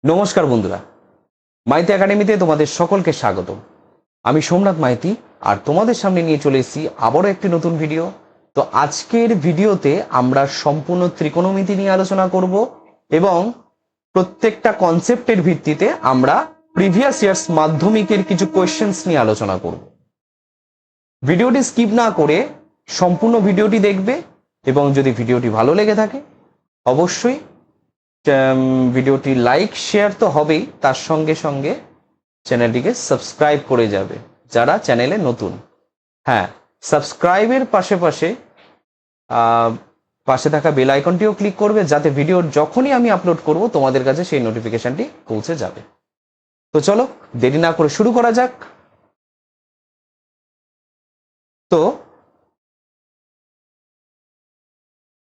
নমস্কার বন্ধুরা, মাইতি একাডেমিতে তোমাদের সকলকে স্বাগত। আমি সোমনাথ মাইতি আর তোমাদের সামনে নিয়ে চলে এসেছি আবারও একটি নতুন ভিডিও। তো আজকের ভিডিওতে আমরা সম্পূর্ণ ত্রিকোণমিতি নিয়ে আলোচনা করব এবং প্রত্যেকটা কনসেপ্টের ভিত্তিতে আমরা প্রিভিয়াস ইয়ার্স মাধ্যমিকের কিছু কোয়েশ্চেন্স নিয়ে আলোচনা করব। ভিডিওটি স্কিপ না করে সম্পূর্ণ ভিডিওটি দেখবে এবং যদি ভিডিওটি ভালো লেগে থাকে অবশ্যই ভিডিওটি লাইক শেয়ার তো হবেই, তার সঙ্গে সঙ্গে চ্যানেলটিকে সাবস্ক্রাইব করে যাবে যারা চ্যানেলে নতুন। হ্যাঁ, সাবস্ক্রাইবের পাশে থাকা বেল আইকনটিও ক্লিক করবে যাতে ভিডিওর যখনই আমি আপলোড করব তোমাদের কাছে সেই নোটিফিকেশনটি পৌঁছে যাবে। তো চলো দেরি না করে শুরু করা যাক। তো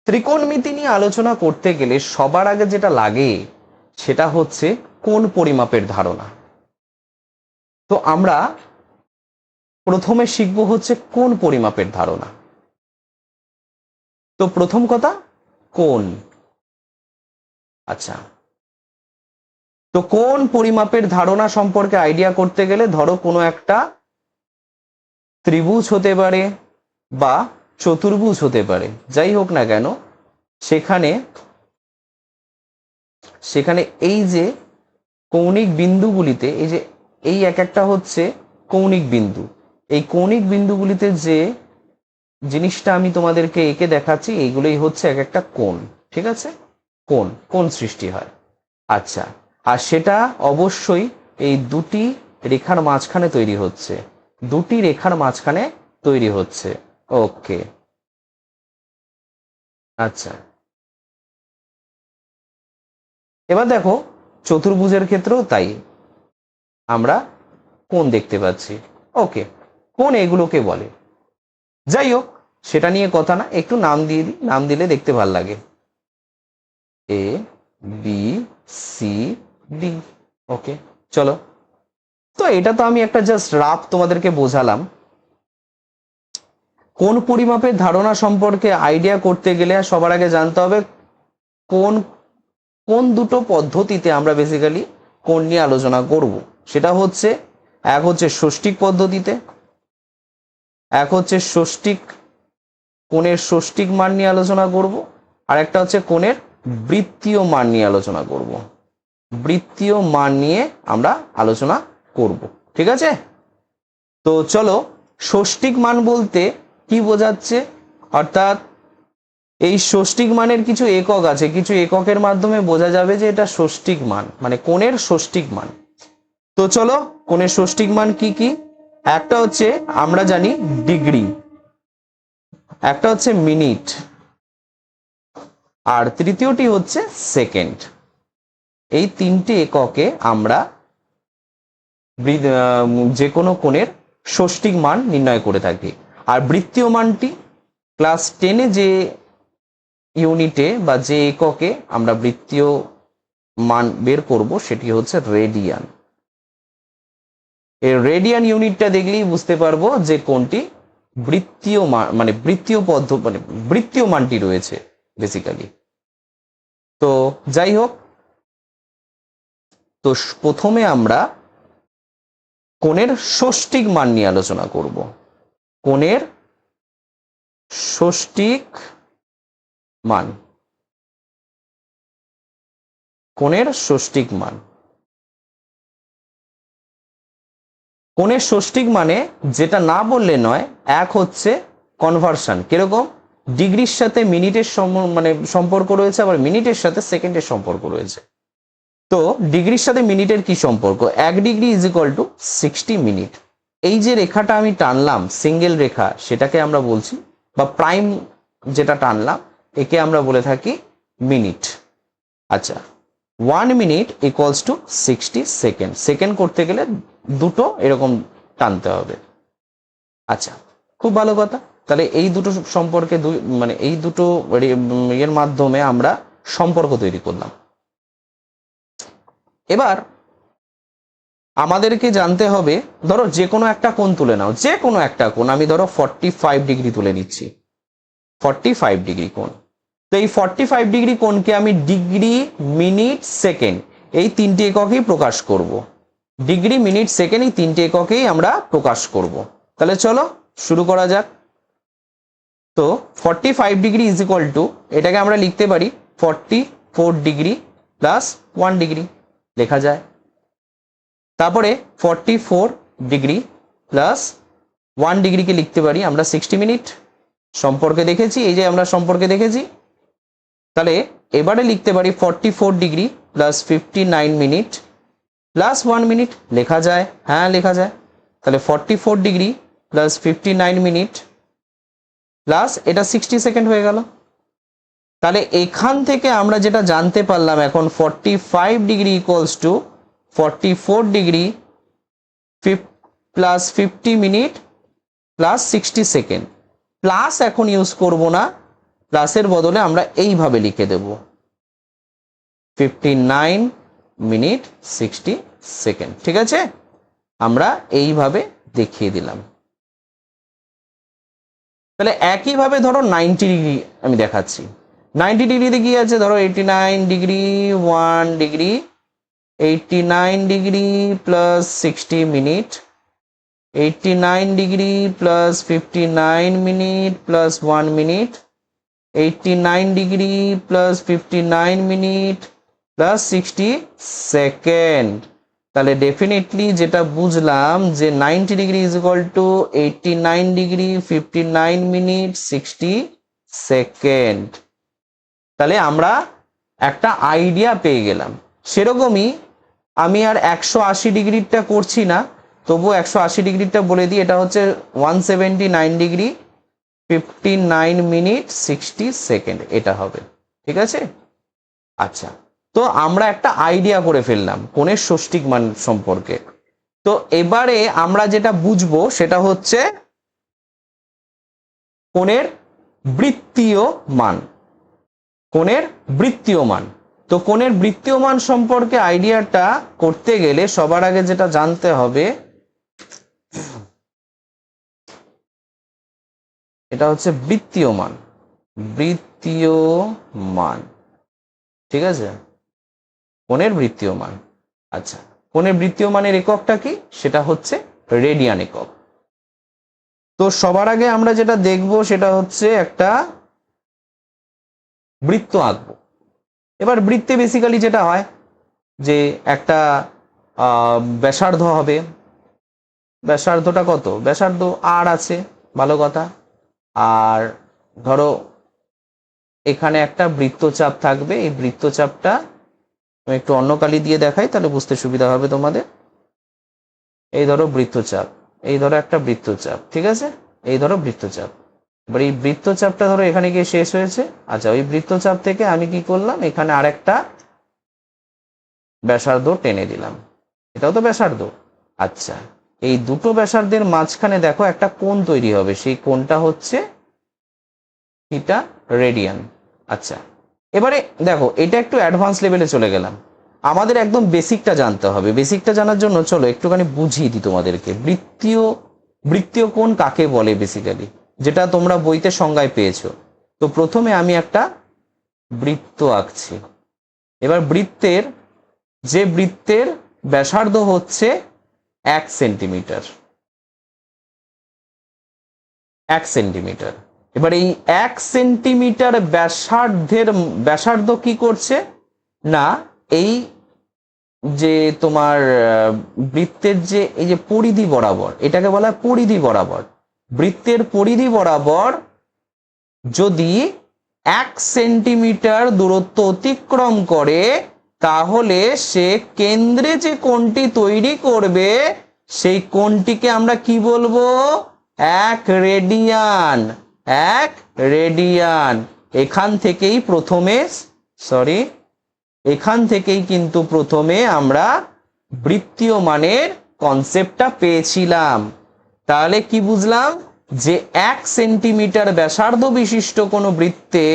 ত্রিকোণমিতি নিয়ে আলোচনা করতে গেলে সবার আগে যেটা লাগে সেটা হচ্ছে কোণ পরিমাপের ধারণা। তো আমরা প্রথমে শিখব হচ্ছে কোণ পরিমাপের ধারণা। তো প্রথম কথা কোণ। আচ্ছা, তো কোণ পরিমাপের ধারণা সম্পর্কে আইডিয়া করতে গেলে ধরো কোনো একটা ত্রিভুজ হতে পারে বা চতুর্ভুজ হতে পারে, যাই হোক না কেন, সেখানে এই যে কৌণিক বিন্দুগুলিতে এই এক একটা হচ্ছে কৌণিক বিন্দু। এই কৌণিক বিন্দুগুলিতে যে জিনিসটা আমি তোমাদেরকে এঁকে দেখাচ্ছি এইগুলোই হচ্ছে এক একটা কোণ। ঠিক আছে, কোণ সৃষ্টি হয়। আচ্ছা, আর সেটা অবশ্যই এই দুটি রেখার মাঝখানে তৈরি হচ্ছে। ওকে, আচ্ছা, এবার দেখো চতুর্ভুজের ক্ষেত্রেও তাই আমরা কোণ দেখতে পাচ্ছি। ওকে, কোণ এগুলোকে বলে। যাই হোক, সেটা নিয়ে কথা না, একটু নাম দিয়ে দিই, নাম দিলে দেখতে ভাল লাগে। A B C D. ওকে, চলো। তো এটা তো আমি একটা জাস্ট রাফ তোমাদেরকে বোঝালাম। কোণ পরিমাপের ধারণা সম্পর্কে আইডিয়া করতে গেলে সবার আগে জানতে হবে কোন দুটো পদ্ধতিতে আমরা বেসিক্যালি কোণ নিয়ে আলোচনা করব। সেটা হচ্ছে এক হচ্ছে ষষ্ঠিক পদ্ধতিতে, এক হচ্ছে কোণের ষষ্ঠিক মান নিয়ে আলোচনা করব, আর একটা হচ্ছে কোণের বৃত্তীয় মান নিয়ে আলোচনা করব। বৃত্তীয় মান নিয়ে আমরা আলোচনা করব, ঠিক আছে? তো চলো, ষষ্ঠিক মান বলতে কি বোঝাচ্ছে, অর্থাৎ এই ষষ্ঠিক মানের কিছু একক আছে, কিছু এককের মাধ্যমে বোঝা যাবে যে এটা ষষ্ঠিক মান, মানে কোণের ষষ্ঠিক মান। তো চলো, কোণের ষষ্ঠিক মান কি কি? একটা হচ্ছে আমরা জানি ডিগ্রি, একটা হচ্ছে মিনিট, আর তৃতীয়টি হচ্ছে সেকেন্ড। এই তিনটি এককে আমরা যে কোনো কোণের ষষ্ঠিক মান নির্ণয় করে থাকি। আর বৃত্তীয় মানটি ক্লাস 10-এ যে ইউনিটে বা যে এককে আমরা বৃত্তীয় মান বের করব সেটি হচ্ছে রেডিয়ান। এই রেডিয়ান ইউনিটটা দেখলেই বুঝতে পারবো যে কোনটি বৃত্তীয় মান, মানে বৃত্তীয় মানটি রয়েছে বেসিক্যালি। তো যাই হোক, তো প্রথমে আমরা কোণের ষষ্ঠিক মান নিয়ে আলোচনা করব। কোণের ষষ্ঠিক মান, কোণের ষষ্ঠিক মান। কোণের ষষ্ঠিক মানে যেটা না বললে নয়, এক হচ্ছে কনভার্সন। কিরকম? ডিগ্রির সাথে মিনিটের সম্পর্ক রয়েছে, আবার মিনিটের সাথে সেকেন্ডের সম্পর্ক রয়েছে। তো ডিগ্রির সাথে মিনিটের কি সম্পর্ক? 1 degree is equal two 60 minute. এই যে রেখাটা আমি টানলাম, সিঙ্গেল রেখা, সেটাকে আমরা বলছি, বা প্রাইম যেটা টানলাম একে আমরা বলে থাকি মিনিট। আচ্ছা, 1 minute equals to 60 second. Second করতে গেলে দুটো এরকম টানতে হবে। আচ্ছা, খুব ভালো কথা। তাহলে এই দুটো সম্পর্কে এই দুটো এর মাধ্যমে আমরা সম্পর্ক তৈরি করলাম। এবার আমাদেরকে জানতে হবে, ধরো যে কোনো একটা কোণ তুলে নাও, যে কোনো একটা কোণ, আমি ধরো 45 ডিগ্রি তুলে নিচ্ছি, 45 ডিগ্রি কোণ। তো এই 45 ডিগ্রি কোণকে আমি ডিগ্রি, মিনিট, সেকেন্ড এই তিনটি এককেই প্রকাশ করব। ডিগ্রি, মিনিট, সেকেন্ড এই তিনটি এককেই আমরা প্রকাশ করব। তাহলে চলো শুরু করা যাক। তো 45 ডিগ্রি ইজ ইকুয়াল টু, এটাকে আমরা লিখতে পারি 44 ডিগ্রি প্লাস 1 ডিগ্রি লেখা যায়। তারপরে 44 ডিগ্রি প্লাস 1 ডিগ্রিকে লিখতে পারি আমরা 60 মিনিট। সম্পর্কে দেখেছি, এই যে আমরা সম্পর্কে দেখেছি। তাহলে এবারে লিখতে পারি 44 degree plus 59 minute plus 1 minute লেখা যায়, হ্যাঁ লেখা যায়। তাহলে 44 ডিগ্রি প্লাস 59 মিনিট প্লাস এটা 60 সেকেন্ড হয়ে গেল। তাহলে এখান থেকে আমরা যেটা জানতে পারলাম এখন 45 degree equals two 44 degree plus 50 minute plus 60 second. Plus এখন ইউজ করব না, প্লাসের বদলে আমরা এইভাবে লিখে দেব 59 মিনিট 60 সেকেন্ড। ঠিক আছে, আমরা এইভাবে দেখিয়ে দিলাম। তাহলে একইভাবে ধরো 90 ডিগ্রি আমি দেখাচ্ছি। 90 ডিগ্রিতে কি আছে, ধরো 89 degree 1 degree, 89 degree plus 60 minute, 89 degree plus 59 minute plus 1 minute, 89 degree plus 59 minute plus 60 second. তাহলে ডেফিনেটলি যেটা বুঝলাম যে 90 degree is equal two 89 degree 59 minute 60 second. তাহলে আমরা একটা আইডিয়া পেয়ে গেলাম। সেরকমই আমি আর 180 ডিগ্রিটা করছি না, তবু 180 ডিগ্রিটা বলে দিই, এটা হচ্ছে 179 ডিগ্রি 59 মিনিট 60 সেকেন্ড এটা হবে। ঠিক আছে, আচ্ছা। তো আমরা একটা আইডিয়া করে ফেললাম কোণের ষষ্ঠিক মান সম্পর্কে। তো এবারে আমরা যেটা বুঝবো সেটা হচ্ছে কোণের বৃত্তীয় মান। কোণের বৃত্তীয় মান। তো কোণের বৃত্তীয় মান সম্পর্কে আইডিয়াটা করতে গেলে সবার আগে যেটা জানতে হবে, এটা হচ্ছে বৃত্তীয় মান। বৃত্তীয় মান, ঠিক আছে, কোণের বৃত্তীয় মান। আচ্ছা, কোণের বৃত্তীয় মানের এককটা কি, সেটা হচ্ছে রেডিয়ান একক। তো সবার আগে আমরা যেটা দেখব সেটা হচ্ছে একটা বৃত্ত আঁকবো। এবার বৃত্তে বেসিক্যালি যেটা হয় যে একটা ব্যাসার্ধ হবে। ব্যাসার্ধটা কত, ব্যাসার্ধ আর আছে, ভালো কথা। আর ধরো এখানে একটা বৃত্তচাপ থাকবে, এই বৃত্তচাপটা আমি একটু অন্য কালি দিয়ে দেখাই তাহলে বুঝতে সুবিধা হবে তোমাদের। এই ধরো বৃত্তচাপ, এই ধরো একটা বৃত্তচাপ, ঠিক আছে, এই ধরো বৃত্তচাপ। এবার এই বৃত্তচাপটা ধরো এখানে গিয়ে শেষ হয়েছে। আচ্ছা, ওই বৃত্তচাপ থেকে আমি কি করলাম, এখানে আরেকটা ব্যাসার্ধ টেনে দিলাম, এটাও তো ব্যাসার্ধ। আচ্ছা, এই দুটো ব্যাসার্ধের মাঝখানে দেখো একটা কোণ তৈরি হবে, সেই কোণটা হচ্ছে থিটা রেডিয়ান। আচ্ছা, এবারে দেখো এটা একটু অ্যাডভান্স লেভেলে চলে গেলাম, আমাদের একদম বেসিকটা জানতে হবে। বেসিকটা জানার জন্য চলো একটুখানি বুঝিয়ে দিই তোমাদেরকে বৃত্তীয় কোণ কাকে বলে বেসিক্যালি, যেটা তোমরা বইতে সংজ্ঞায় পেয়েছো। তো প্রথমে আমি একটা বৃত্ত আঁকছি। এবার বৃত্তের ব্যাসার্ধ হচ্ছে 1 সেন্টিমিটার। 1 সেন্টিমিটার। এবার এই 1 সেন্টিমিটার ব্যাসার্ধ কি করছে না, এই যে তোমার বৃত্তের যে এই যে পরিধি বরাবর, এটাকে বলা হয় পরিধি বরাবর। বৃত্তের পরিধি বরাবর যদি 1 সেন্টিমিটার দূরত্ব অতিক্রম করে, তাহলে সে কেন্দ্রে যে কোণটি তৈরি করবে সেই কোণটিকে আমরা কি বলবো, 1 রেডিয়ান। 1 রেডিয়ান। এখান থেকেই কিন্তু প্রথমে আমরা বৃত্তীয় মানের কনসেপ্টটা পেয়েছিলাম। তাহলে কি বুঝলাম, যে 1 সেন্টিমিটার ব্যাসার্ধ বিশিষ্ট কোনো বৃত্তে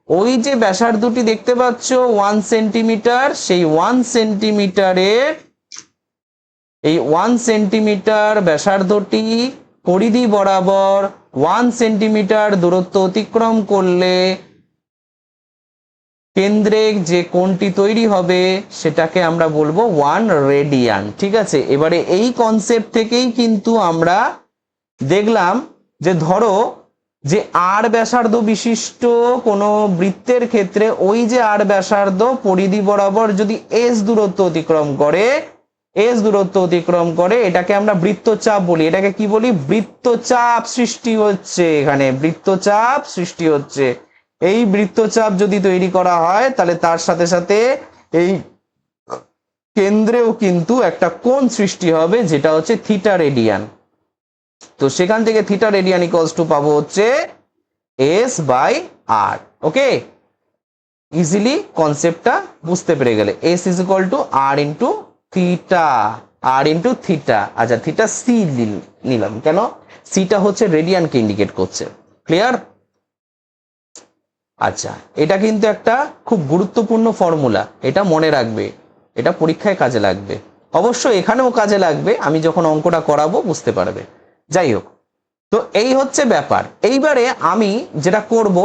ওই যে ব্যাসার্ধটি দেখতে পাচ্ছ 1 সেন্টিমিটার, সেই 1 সেন্টিমিটার ব্যাসার্ধটি পরিধি বরাবর 1 সেন্টিমিটার দূরত্ব অতিক্রম করলে কেন্দ্রে যে কোণটি তৈরি হবে সেটাকে আমরা বলবো 1 রেডিয়ান। ঠিক আছে, এবারে এই কনসেপ্ট থেকেই কিন্তু আমরা দেখলাম যে ধরো যে আর ব্যাসার্ধ বিশিষ্ট কোনো বৃত্তের ক্ষেত্রে ওই যে আর ব্যাসার্ধ পরিধি বরাবর যদি এস দূরত্ব অতিক্রম করে এটাকে আমরা বৃত্তচাপ বলি। এটাকে কি বলি? বৃত্তচাপ সৃষ্টি হচ্ছে। এখানে বৃত্তচাপ সৃষ্টি হচ্ছে। এই বৃত্তচাপ যদি তৈরি করা হয় তাহলে তার সাথে সাথে এই কেন্দ্রেও কিন্তু একটা কোণ সৃষ্টি হবে, যেটা হচ্ছে থিটা রেডিয়ান। তো সেখান থেকে থিটা রেডিয়ান ইকুয়ালস টু পাবো হচ্ছে S by R. Okay, easily কনসেপ্টটা বুঝতে পেরে গেলে। S is equal to R into theta, আচ্ছা থিটা সি নিলাম, কেন? সিটা হচ্ছে রেডিয়ানকে ইন্ডিকেট করছে। ক্লিয়ার? আচ্ছা, এটা কিন্তু একটা খুব গুরুত্বপূর্ণ ফর্মুলা, এটা মনে রাখবে, এটা পরীক্ষায় কাজে লাগবে, অবশ্য এখানেও কাজে লাগবে, আমি যখন অঙ্কটা করাবো বুঝতে পারবে। যাই হোক, তো এই হচ্ছে ব্যাপার। এইবারে আমি যেটা করব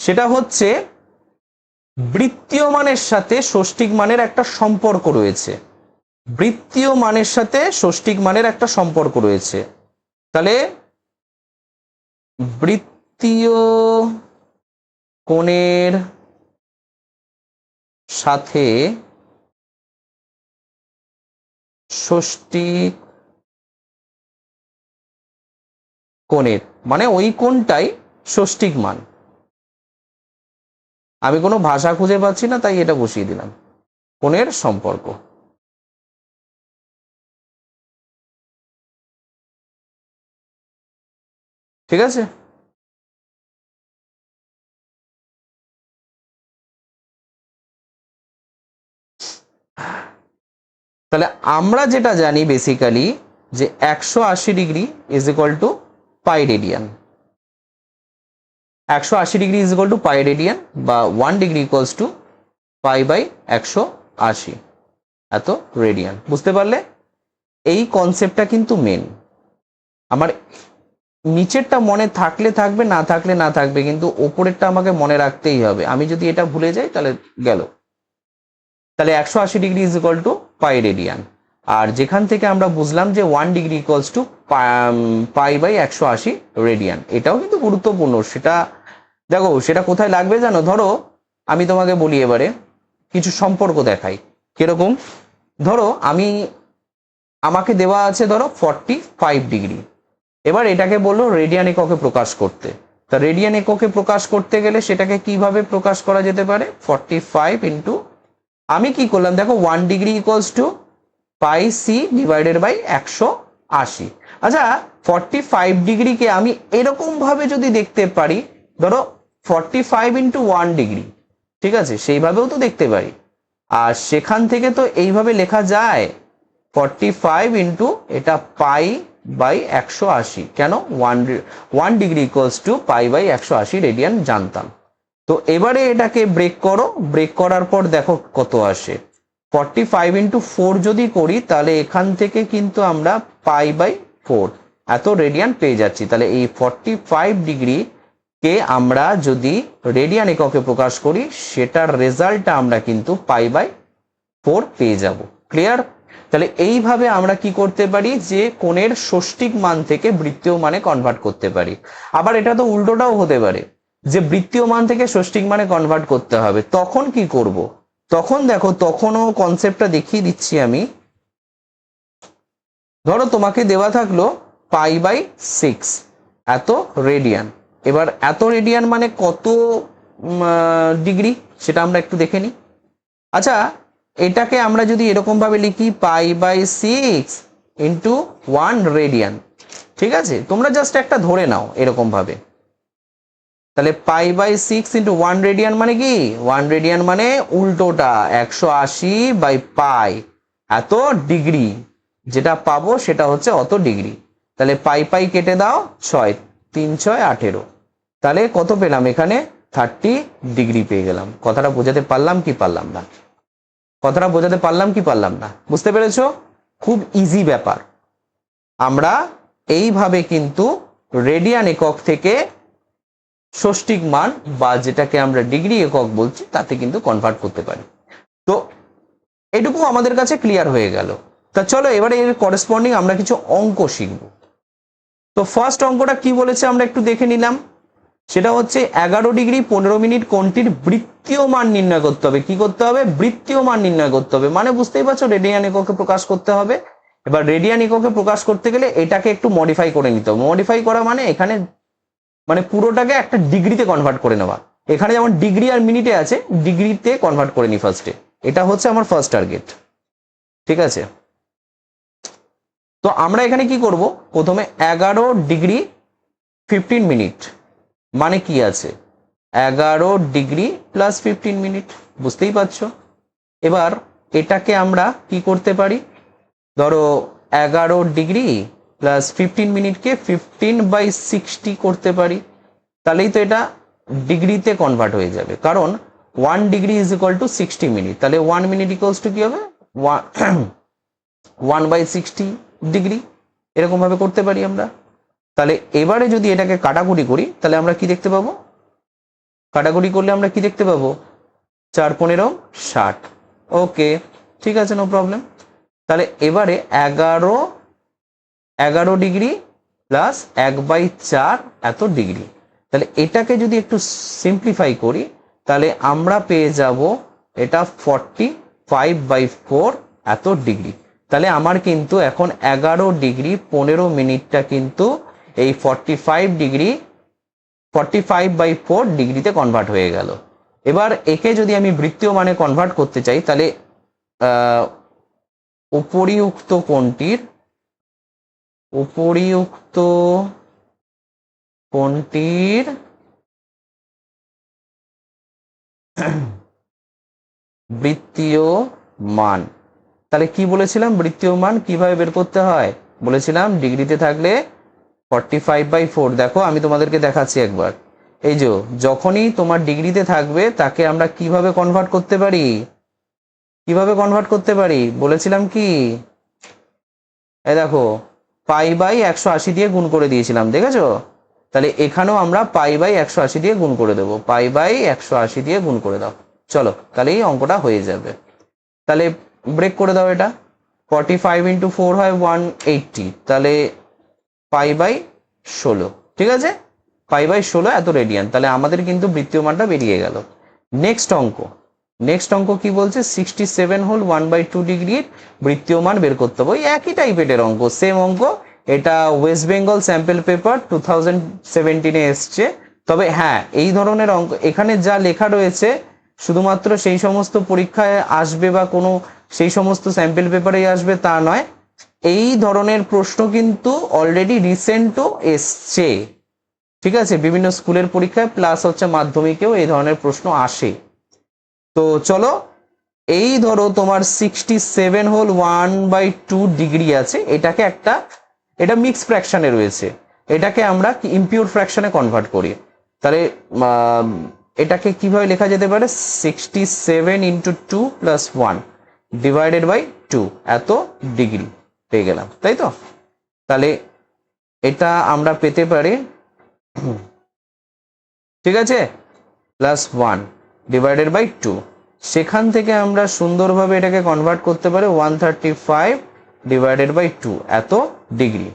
সেটা হচ্ছে বৃত্তীয় মানের সাথে ষষ্ঠিক মানের একটা সম্পর্ক রয়েছে। বৃত্তীয় মানের সাথে ষষ্ঠিক মানের একটা সম্পর্ক রয়েছে। তাহলে বৃত্তীয় কোণের সাথে ষষ্ঠিক কোণের মানে ওই কোণটাই ষষ্ঠিক মান। আমি কোনো ভাষা খুঁজে পাচ্ছি না, তাই এটা বসিয়ে দিলাম, কোণের সম্পর্ক। ঠিক আছে, তাহলে আমরা যেটা জানি বেসিক্যালি যে 180 degree is equal to pi radian. 180 degree is equal to pi radian, বা 1 degree equals to pi by 180 এত রেডিয়ান। বুঝতে পারলে? এই কনসেপ্টটা কিন্তু মেন। আমার নিচেরটা মনে থাকলে থাকবে, না থাকলে না থাকবে, কিন্তু ওপরেরটা আমাকে মনে রাখতেই হবে। আমি যদি এটা ভুলে যাই তাহলে গেল। তাহলে 180 degree is equal to pi radian, আর যেখান থেকে আমরা বুঝলাম যে 1 degree equals to pi by 180 radian. এটাও কিন্তু গুরুত্বপূর্ণ। সেটা দেখো, সেটা কোথায় লাগবে জানো? ধরো আমি তোমাকে বলি, এবারে কিছু সম্পর্ক দেখাই। কিরকম? ধরো আমাকে দেওয়া আছে ধরো 45 ডিগ্রি, এবার এটাকে বললো রেডিয়ান এককে প্রকাশ করতে। তা রেডিয়ান এককে প্রকাশ করতে গেলে সেটাকে কিভাবে প্রকাশ করা যেতে পারে? 45 ইন্টু, আমি কি করলাম দেখো, 1 degree equals to pi c divided by 180। আচ্ছা, 45 ডিগ্রিকে আমি এরকম ভাবে যদি দেখতে পারি, ধরো 45 ইন্টু 1 ডিগ্রি, ঠিক আছে, সেইভাবেও তো দেখতে পারি। আর সেখান থেকে তো এইভাবে লেখা যায় 45 ইন্টু এটা পাই বাই 180। কেন? 1 degree equals to pi by 180 radian জানতাম। তো এবারে এটাকে ব্রেক করো, ব্রেক করার পর দেখো কত আসে। 45 ইন্টু 4 যদি করি তাহলে এখান থেকে কিন্তু আমরা পাই বাই 4 এত রেডিয়ান পেয়ে যাচ্ছি। তাহলে এই 45 ডিগ্রি কে আমরা যদি রেডিয়ান এককে প্রকাশ করি, সেটার রেজাল্টটা আমরা কিন্তু পাই বাই 4 পেয়ে যাব। ক্লিয়ার? তাহলে এইভাবে আমরা কি করতে পারি, যে কোণের ষষ্ঠিক মান থেকে বৃত্তীয় মানে কনভার্ট করতে পারি। আবার এটা তো উল্টোটাও হতে পারে, যে বৃত্তীয় মান থেকে ষষ্ঠিক মানে কনভার্ট করতে হবে। তখন কি করব? তখন দেখো, তখনও কনসেপ্টটা দেখিয়ে দিচ্ছি আমি। ধরো তোমাকে দেওয়া থাকলো পাই বাই 6 এত রেডিয়ান। এবার এত রেডিয়ান মানে কত ডিগ্রি, সেটা আমরা একটু দেখে নিই। আচ্ছা, এটাকে আমরা যদি এরকম ভাবে লিখি পাই বাই 6 ইন্টু 1 রেডিয়ান, ঠিক আছে, তোমরা জাস্ট একটা ধরে নাও এরকম ভাবে। তাহলে পাই বাই 6 ইন্টু 1 রেডিয়ান মানে কি? 1 রেডিয়ান মানে উল্টোটা, 180 বাই পাই এত ডিগ্রি, যেটা পাবো সেটা হচ্ছে অত ডিগ্রি। তাহলে পাই পাই কেটে দাও, 6 3 6 18, তাহলে কত পেলাম? এখানে 30 ডিগ্রি পেয়ে গেলাম। কথাটা বোঝাতে পারলাম কি পারলাম না? কথাটা বোঝাতে পারলাম কি পারলাম না? বুঝতে পেরেছো? খুব ইজি ব্যাপার। আমরা এইভাবে কিন্তু রেডিয়ান একক থেকে ষষ্ঠিক মান বা যেটাকে আমরা ডিগ্রি একক বলছি তাতে কিন্তু কনভার্ট করতে পারি। তো এটুকু আমাদের কাছে ক্লিয়ার হয়ে গেল। তা চলো এবারে এর করেসপন্ডিং আমরা কিছু অঙ্ক শিখব। তো ফার্স্ট অঙ্কটা কি বলেছে আমরা একটু দেখে নিলাম। সেটা হচ্ছে 11 ডিগ্রি 15 মিনিট কোণটির বৃত্তীয় মান নির্ণয় করতে হবে। কি করতে হবে? বৃত্তীয় মান নির্ণয় করতে হবে। মানে বুঝতেই পারছো রেডিয়ান এককে প্রকাশ করতে হবে। এবার রেডিয়ান এককে প্রকাশ করতে গেলে এটাকে একটু মডিফাই করে নিতে হবে। মডিফাই করা মানে এখানে মানে পুরোটাকে একটা ডিগ্রিতে কনভার্ট করে নেওয়া। এখানে যেমন ডিগ্রি আর মিনিটে আছে, ডিগ্রিতে কনভার্ট করে নি ফার্স্টে। এটা হচ্ছে আমার ফার্স্ট টার্গেট। ঠিক আছে, তো আমরা এখানে কি করব? প্রথমে 11 ডিগ্রি 15 মিনিট মানে কি আছে? 11 ডিগ্রি প্লাস 15 মিনিট, বুঝতেই পারছো। এবার এটাকে আমরা কি করতে পারি? ধরো 11 ডিগ্রি প্লাস 15 মিনিটকে 15/60 করতে পারি। তাহলেই তো এটা ডিগ্রিতে কনভার্ট হয়ে যাবে, কারণ 1 degree is equal two 60 minute. তাহলে 1 মিনিট ইকুয়ালস টু কি হবে? 1/60 ডিগ্রি। এরকম ভাবে করতে পারি আমরা। তাহলে এবারে যদি এটাকে কাটাকুটি করি তাহলে আমরা কি দেখতে পাবো? কাটাকুটি করলে আমরা কি দেখতে পাবো? 4 15 60। ওকে, ঠিক আছে, নো প্রবলেম। তাহলে এবারে 11 ডিগ্রি প্লাস 1/4 এত ডিগ্রি। তাহলে এটাকে যদি একটু সিম্পলিফাই করি তাহলে আমরা পেয়ে যাব এটা 45/4 এত ডিগ্রি। তাহলে আমার কিন্তু এখন 11 ডিগ্রি 15 মিনিটটা কিন্তু এই 45/4 ডিগ্রিতে কনভার্ট হয়ে গেল। এবার একে যদি আমি বৃত্তীয় মানে কনভার্ট করতে চাই তাহলে উপরিউক্ত কোণটির বৃত্তীয় মান। তাহলে কি বলেছিলাম? বৃত্তীয় মান কিভাবে বের করতে হয় বলেছিলাম? ডিগ্রিতে থাকলে 45/4। দেখো আমি তোমাদেরকে দেখাচ্ছি একবার। এই যে যখনই তোমার ডিগ্রিতে থাকবে তাকে আমরা কিভাবে কনভার্ট করতে পারি? কিভাবে কনভার্ট করতে পারি বলেছিলাম কি? এই দেখো π/180 দিয়ে গুণ করে দিয়েছিলাম, দেখেছো? তাহলে এখানেও আমরা π/180 দিয়ে গুণ করে দেবো। π/180 দিয়ে গুণ করে দাও। চলো তাহলে এই অঙ্কটা হয়ে যাবে। তাহলে ব্রেক করে দাও। এটা 45 × 4 হয় 180। তাহলে π/16। ঠিক আছে, π/16 এত রেডিয়ান। তাহলে আমাদের কিন্তু বৃত্তীয় মানটা বেরিয়ে গেল। নেক্সট অঙ্ক কি বলছে? 67 হোল 1/2 ডিগ্রির বৃত্তীয় মান বের করতে হবে। ওই একই টাইপের অঙ্ক, সেম অঙ্ক। এটা ওয়েস্ট বেঙ্গল স্যাম্পল পেপার 2017 এসছে। তবে হ্যাঁ, এই ধরনের অঙ্ক এখানে যা লেখা রয়েছে শুধুমাত্র সেই সমস্ত পরীক্ষায় আসবে বা কোনো সেই সমস্ত স্যাম্পল পেপারেই আসবে তা নয়। এই ধরনের প্রশ্ন কিন্তু অলরেডি রিসেন্টও এসছে। ঠিক আছে, বিভিন্ন স্কুলের পরীক্ষায় প্লাস হচ্ছে মাধ্যমিকেও এই ধরনের প্রশ্ন আসে। তো চলো, এই ধরো তোমার 67 হোল 1/2 ডিগ্রি আছে। এটাকে এটা মিক্স ফ্র্যাকশনে রয়েছে। এটাকে আমরা ইমপিউর ফ্র্যাকশনে কনভার্ট করি। তাহলে এটাকে কিভাবে লেখা যেতে পারে? 67 × 2 + 1 / 2 এত ডিগ্রি পেয়ে গেলাম, তাই তো? তাহলে এটা আমরা পেতে পারি, ঠিক আছে, +1 / 2। সেখান থেকে আমরা সুন্দরভাবে এটাকে কনভার্ট করতে পারি 135 / 2 এত ডিগ্রি।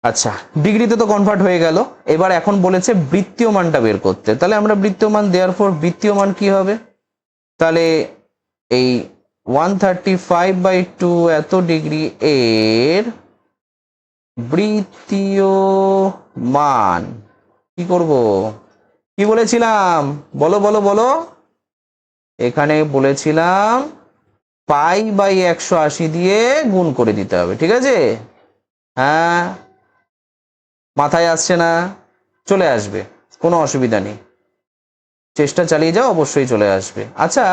আচ্ছা, ডিগ্রিতে তো কনভার্ট হয়ে গেল। এবার এখন বলেছে বৃত্তীয় মানটা বের করতে। তাহলে আমরা বৃত্তীয় মান দেওয়ার পর বৃত্তীয় মান কি হবে? তাহলে এই 135/2 এত ডিগ্রি এর বৃত্তীয় মান কি করব? কি বলেছিলাম? বলো বলো বলো। এখানে বলেছিলাম π/180 দিয়ে গুণ করে দিতে হবে। ঠিক আছে, হ্যাঁ, মাথায় আসছে না? চলে আসবে, কোনো অসুবিধা নেই। চেষ্টা চালিয়ে যাও, অবশ্যই চলে আসবে। আচ্ছা,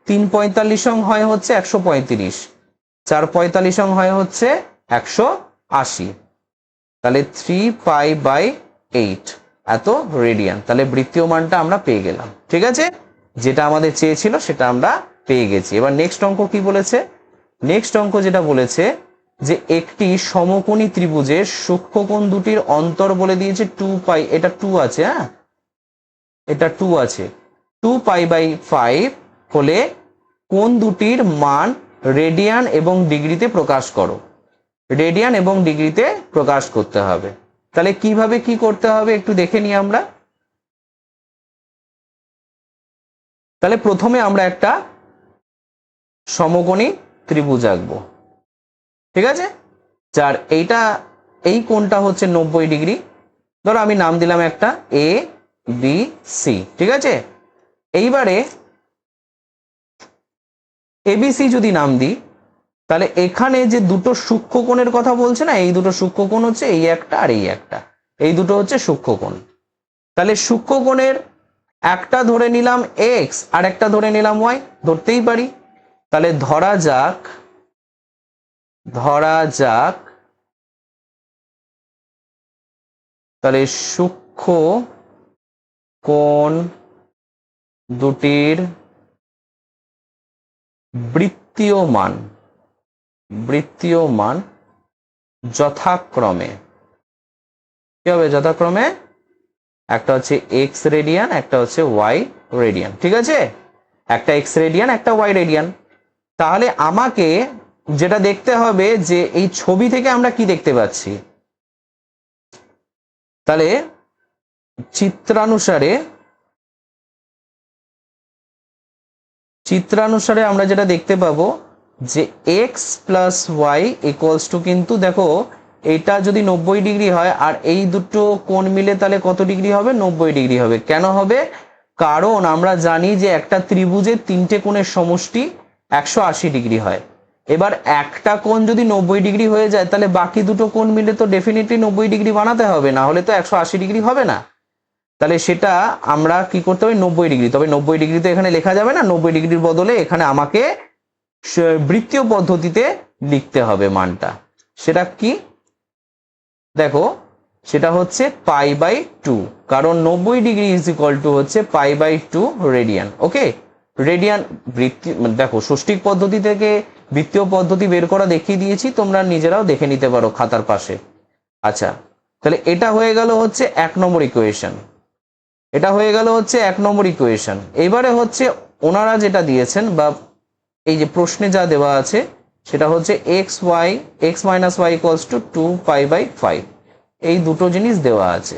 3/45 হয় হচ্ছে 135, 4/45 হয় হচ্ছে 180। তাহলে 3π/8 এত রেডিয়ান। তাহলে বৃত্তীয় মানটা আমরা পেয়ে গেলাম। ঠিক আছে, যেটা আমাদের চেয়েছিল সেটা আমরা পেয়ে গেছি। এবার নেক্সট অঙ্ক কি বলেছে? নেক্সট অঙ্ক যেটা বলেছে যে একটি সমকোণী ত্রিভুজের সূক্ষ্মকোণ দুটির অন্তর বলে দিয়েছে 2 পাই, এটা 2 আছে, হ্যাঁ এটা 2 আছে, 2 পাই বাই 5 হলে কোণ দুটির মান রেডিয়ান এবং ডিগ্রিতে প্রকাশ করো। রেডিয়ান এবং ডিগ্রিতে প্রকাশ করতে হবে। তাহলে কিভাবে কি করতে হবে একটু দেখে নিই আমরা। তাহলে প্রথমে আমরা একটা সমকোণী ত্রিভুজ আঁকবো, ঠিক আছে, যার এই কোণটা হচ্ছে 90 ডিগ্রি। ধরো আমি নাম দিলাম একটা এ বি সি, ঠিক আছে। এইবারে এবিসি যদি নাম দিই, তাহলে এখানে যে দুটো সূক্ষ্মকোণের কথা বলছে না, এই দুটো সূক্ষ্মকোণ হচ্ছে এই একটা আর এই একটা, এই দুটো হচ্ছে সূক্ষ্মকোণ। তাহলে সূক্ষ্মকোণের একটা ধরে নিলাম এক্স আর একটা ধরে নিলাম ওয়াই, ধরতেই পারি। তাহলে ধরা যাক তাহলে সূক্ষ্ম কোণ দুটির বৃত্তীয় মান যথাক্রমে কি হবে, যথাক্রমে একটা হচ্ছে এক্স রেডিয়ান, একটা হচ্ছে ওয়াই রেডিয়ান, ঠিক আছে, একটা এক্স রেডিয়ান একটা ওয়াই রেডিয়ান। তাহলে আমাকে যেটা দেখতে হবে যে এই ছবি থেকে আমরা কি দেখতে পাচ্ছি, তাহলে চিত্রানুসারে আমরা যেটা দেখতে পাবো যে x plus y equals to, কিন্তু দেখো এটা যদি 90 ডিগ্রি হয় আর এই দুটো কোণ মিলে তাহলে কত ডিগ্রি হবে, 90 ডিগ্রি হবে। কেন হবে, কারণ আমরা জানি যে একটা ত্রিভুজের তিনটে কোণের সমষ্টি 180 ডিগ্রি হয়। এবার একটা কোণ যদি 90 ডিগ্রি হয়ে যায় তাহলে বাকি দুটো কোণ মিলে তো ডেফিনেটলি 90 ডিগ্রি বানাতে হবে, না হলে তো 180 ডিগ্রি হবে না। তাহলে সেটা আমরা কি করতে হবে, 90 ডিগ্রি। তবে 90 ডিগ্রি তো এখানে লেখা যাবে না, 90 ডিগ্রির বদলে এখানে আমাকে বৃত্তীয় পদ্ধতিতে লিখতে হবে মানটা। সেটা কি দেখো, সেটা হচ্ছে পাই বাই 2, কারণ 90 ডিগ্রি ইজ ইকুয়াল টু হচ্ছে pi by 2 radian. Okay, radian বৃত্তি, দেখো ষষ্ঠিক পদ্ধতি থেকে বৃত্তীয় পদ্ধতি বের করা দেখিয়ে দিয়েছি, তোমরা নিজেরাও দেখে নিতে পারো খাতার পাশে। আচ্ছা, তাহলে এটা হয়ে গেল হচ্ছে 1 নম্বর ইকুয়েশন, এটা হয়ে গেল হচ্ছে 1 নম্বর ইকুয়েশন। এবারে হচ্ছে ওনারা যেটা দিয়েছেন বা এই যে প্রশ্নে যা দেওয়া আছে সেটা হচ্ছে x minus y equals to 2 pi by 5, এই দুটো জিনিস দেওয়া আছে।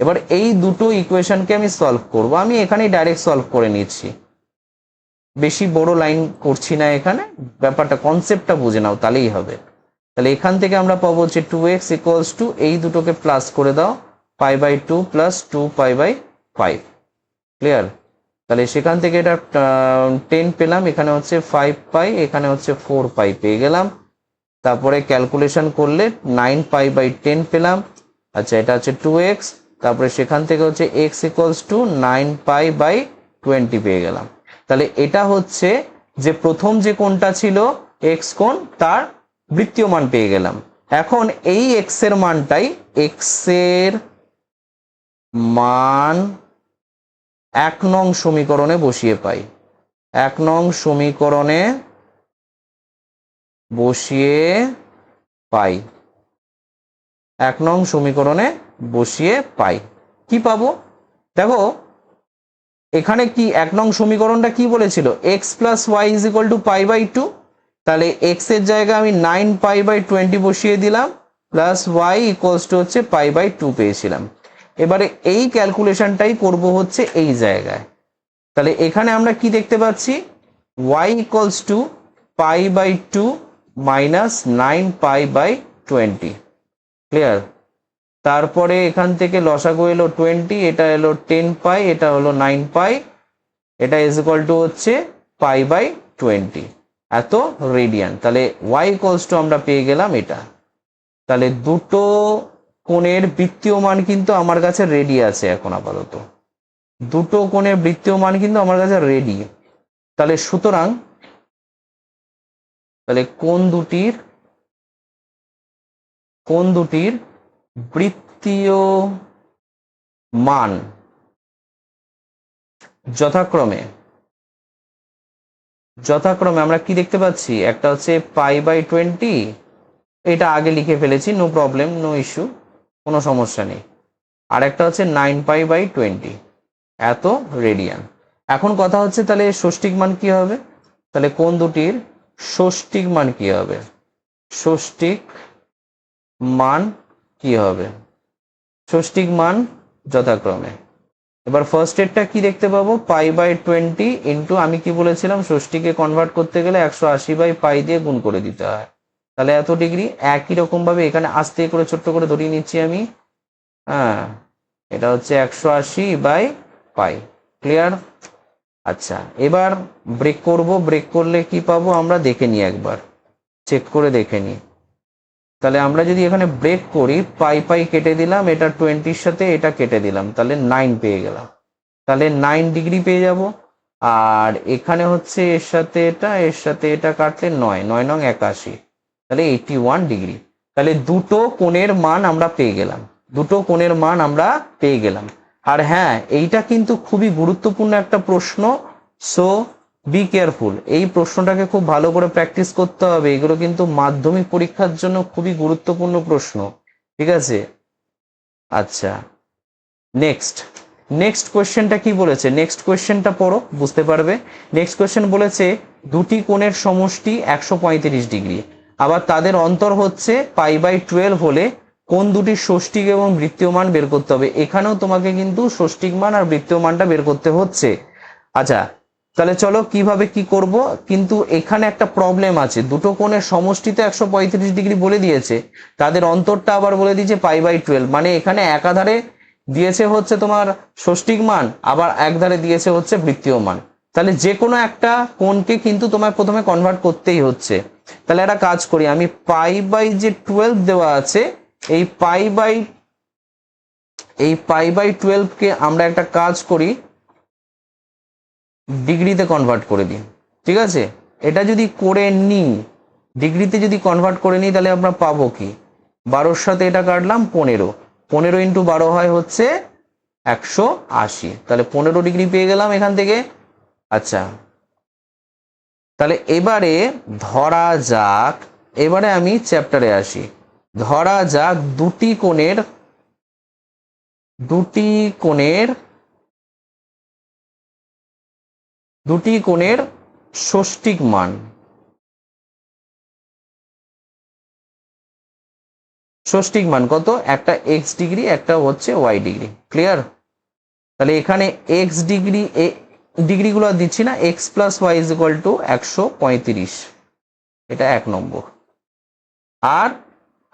এবার এই দুটো ইকুয়েশনকে আমি সলভ করব, আমি এখানেই ডাইরেক্ট সলভ করে নিচ্ছি, বেশি বড় লাইন করছি না এখানে, ব্যাপারটা কনসেপ্টটা বুঝে নাও তাহলেই হবে। তাহলে এখান থেকে আমরা পাবো হচ্ছে 2x ইকুয়ালস টু, এই দুটোকে প্লাস করে দাও, pi by 2 plus 2 pi by 5, clear. তাহলে সেখান থেকে এটা 10 পেলাম, এখানে হচ্ছে 5 পাই, এখানে হচ্ছে 4 পাই পেয়ে গেলাম। তারপরে ক্যালকুলেশন করলে 9 পাই বাই 10 পেলাম। আচ্ছা, এটা হচ্ছে 2x, তারপরে সেখান থেকে হচ্ছে x equals to 9 pi by 20 পেয়ে গেলাম। তাহলে এটা হচ্ছে যে প্রথম যে কোণটা ছিল x কোণ, তার বৃত্তীয় মান পেয়ে গেলাম। এখন এই x এর মানটাই, x এর মান 1 নং সমীকরণে বসিয়ে পাই, 1 নং সমীকরণে বসিয়ে পাই, 1 নং সমীকরণে বসিয়ে পাই। কি পাবো দেখো, এখানে কি 1 নং সমীকরণটা কি বলেছিল, x plus y is equal to pi by 2, তাহলে x এর জায়গায় আমি 9 পাই বাই 20 বসিয়ে দিলাম, প্লাস ওয়াই ইকুয়ালস টু হচ্ছে পাই বাই 2 পেয়েছিলাম। এবারে এই ক্যালকুলেশনটাই করব হচ্ছে এই জায়গায়। তাহলে এখানে আমরা কি দেখতে পাচ্ছি, y equals to pi by 2 minus 9 pi by 20, clear. তারপরে এখান থেকে লসাগু এলো 20, এটা এলো 10 পাই, এটা হলো 9 পাই, এটা ইজ ইকুয়াল টু হচ্ছে পাই বাই 20, এত রেডিয়ান। তাহলে y ইকুয়ালস টু আমরা পেয়ে গেলাম এটা। তাহলে দুটো কোণের বৃত্তীয় মান কিন্তু আমার কাছে রেডি আছে এখন আপাতত, দুটো কোণের বৃত্তীয় মান কিন্তু আমার কাছে রেডি। তাহলে সুতরাং তাহলে কোণ দুটির বৃত্তীয় মান যথাক্রমে আমরা কি দেখতে পাচ্ছি, একটা হচ্ছে পাই বাই 20 এটা আগে লিখে ফেলেছি, নো প্রবলেম, নো ইস্যু, কোনো সমস্যা নেই। আর একটা হচ্ছে 9π/20 এত রেডিয়ান। এখন কথা হচ্ছে তাহলে ষষ্ঠিক মান কি হবে, তাহলে কোণ দুটির ষষ্ঠিক মান কি হবে, ষষ্ঠিক মান কি হবে, ষষ্ঠিক মান যথাক্রমে, এবার ফার্স্ট এরটা কি দেখতে পাবো, π/20 ইন্টু আমি কি বলেছিলাম ষষ্ঠীকে কনভার্ট করতে গেলে 180/π দিয়ে গুণ করে দিতে হয়, তাহলে এত ডিগ্রি। একই রকম ভাবে এখানে আস্তে করে ছোট্ট করে ধরিয়ে নিচ্ছি আমি, হ্যাঁ এটা হচ্ছে 180/π, ক্লিয়ার। আচ্ছা এবার ব্রেক করব, ব্রেক করলে কি পাবো আমরা দেখে নিই, একবার চেক করে দেখে নিই। তাহলে আমরা যদি এখানে ব্রেক করি, π কেটে দিলাম, এটা 20-র সাথে এটা কেটে দিলাম, তাহলে 9 পেয়ে গেলাম, তাহলে 9 ডিগ্রি পেয়ে যাব। আর এখানে হচ্ছে এর সাথে এটা, এর সাথে এটা কাটলে 9 81, তাহলে 81 ডিগ্রি। তাহলে দুটো কোণের মান আমরা পেয়ে গেলাম, দুটো কোণের মান আমরা পেয়ে গেলাম। আর হ্যাঁ এইটা কিন্তু খুবই গুরুত্বপূর্ণ একটা প্রশ্ন, সো বি কেয়ারফুল, এই প্রশ্নটাকে খুব ভালো করে প্র্যাকটিস করতে হবে, এগুলো কিন্তু মাধ্যমিক পরীক্ষার জন্য খুবই গুরুত্বপূর্ণ প্রশ্ন, ঠিক আছে। আচ্ছা নেক্সট, নেক্সট কোয়েশ্চেনটা কি বলেছে, নেক্সট কোয়েশ্চেনটা পড়ো বুঝতে পারবে। নেক্সট কোয়েশ্চেন বলেছে দুটি কোণের সমষ্টি 135 ডিগ্রি, আবার তাদের অন্তর হচ্ছে π/12 হলে কোণ দুটির ষষ্ঠিক এবং বৃত্তীয় মান বের করতে হবে। এখানেও তোমাকে কিন্তু ষষ্ঠিক মান আর বৃত্তীয় মানটা বের করতে হচ্ছে। আচ্ছা তাহলে চলো কিভাবে কি করব, কিন্তু এখানে একটা প্রবলেম আছে, দুটো কোণের সমষ্টিতে 135 ডিগ্রি বলে দিয়েছে, তাদের অন্তরটা আবার বলে দিয়েছে π/12, মানে এখানে একাধারে দিয়েছে হচ্ছে তোমার ষষ্ঠিক মান, আবার এক ধারে দিয়েছে হচ্ছে বৃত্তীয় মান, তাহলে যে কোনো একটা কোণকে কিন্তু তোমায় প্রথমে কনভার্ট করতেই হচ্ছে। তাহলে একটা কাজ করি, আমি π/12 দেওয়া আছে, এই π/12 কে আমরা একটা কাজ করি, ডিগ্রিতে কনভার্ট করে দিই, ঠিক আছে। এটা যদি করে নিই, ডিগ্রিতে যদি কনভার্ট করে নিই, তাহলে আমরা পাবো কি, 12-র সাথে এটা কাটলাম 15, 15 ইন্টু 12 হয় হচ্ছে 180, তাহলে 15 ডিগ্রি পেয়ে গেলাম এখান থেকে। আচ্ছা তাহলে এবারে ধরা যাক, এবারে আমি চ্যাপ্টারে আসি, ধরা যাক দুটি কোণের ষষ্ঠিক মান, ষষ্ঠিক মান কত, একটা x ডিগ্রি একটা হচ্ছে y ডিগ্রি, ক্লিয়ার। তাহলে এখানে x ডিগ্রি, ডিগ্রিগুলো দিচ্ছি না, x plus y is equal to 135, এটা 1 নম্বর।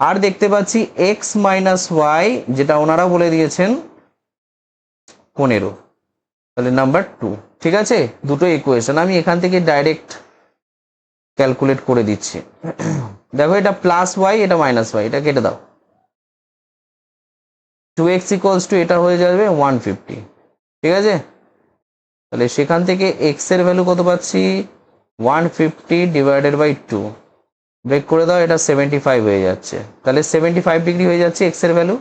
আর দেখতে পাচ্ছি x মাইনাস ওয়াই, যেটা ওনারা বলে দিয়েছেন 15, তাহলে নাম্বার 2, ঠিক আছে। দুটো ইকুয়েশন আমি এখান থেকে ডাইরেক্ট ক্যালকুলেট করে দিচ্ছি। দেখো এটা প্লাস ওয়াই, এটা মাইনাস ওয়াই, এটা কেটে দাও, 2x ইকুয়ালস টু এটা হয়ে যাবে 150, ঠিক আছে। তাহলে সেখান থেকে x এর ভ্যালু কত পাচ্ছি, 150 ডিভাইডেড বাই 2, ব্রেক করে দাও, এটা 75 হয়ে যাচ্ছে, তাহলে 75 ডিগ্রি হয়ে যাচ্ছে x এর ভ্যালু।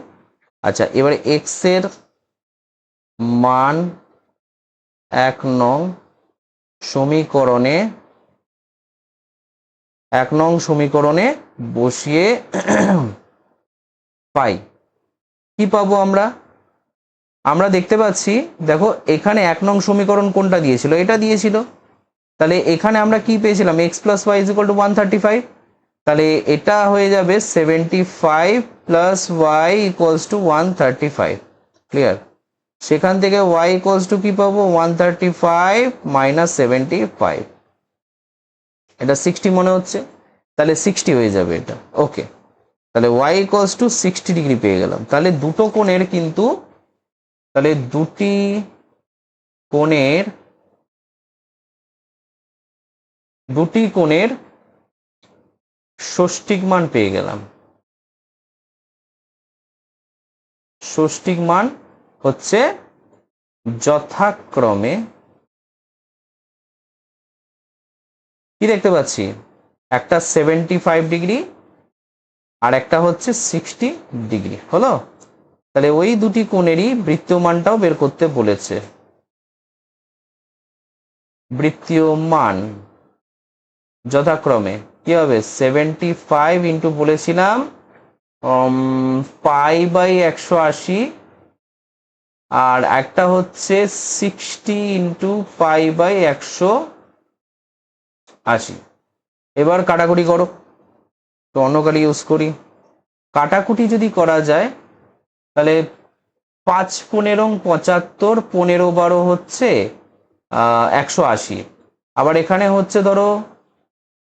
আচ্ছা এবারে x এর মান 1 নং সমীকরণে বসিয়ে পাই, কি পাবো আমরা দেখতে পাচ্ছি, দেখো এখানে 1 নং সমীকরণ কোনটা দিয়েছিল, এটা দিয়েছিল, তাহলে এখানে আমরা কি পেয়েছিলাম, x plus y is equal to 135, তাহলে এটা হয়ে যাবে 75 plus y equals to 135, clear. সেখান থেকে y ইকুয়ালস টু কি পাবো, 135 মাইনাস 75, এটা 60 মনে হচ্ছে, তাহলে 60 হয়ে যাবে এটা, ওকে। তাহলে y ইকুয়ালস টু 60 ডিগ্রি পেয়ে গেলাম। তাহলে দুটো কোণের কিন্তু, তাহলে দুটি কোণের ষষ্ঠিক মান পেয়ে গেলাম, ষষ্ঠিক মান হচ্ছে যথাক্রমে কি দেখতে পাচ্ছি, একটা 75 ডিগ্রি আর একটা হচ্ছে 60 ডিগ্রি, হলো। তাহলে ওই দুটি কোণেরই বৃত্তীয় মানটাও বের করতে বলেছে, বৃত্তীয় মান যথাক্রমে কি হবে 75 ইন্টু বলেছিলাম পাই বাই 180, আর একটা হচ্ছে 60 ইন্টু পাই বাই 180। এবার কাটাকুটি করো, তো অন্য কালি ইউজ করি। কাটাকুটি যদি করা যায় তাহলে 5 15 75, 15 12 হচ্ছে 180। আবার এখানে হচ্ছে ধরো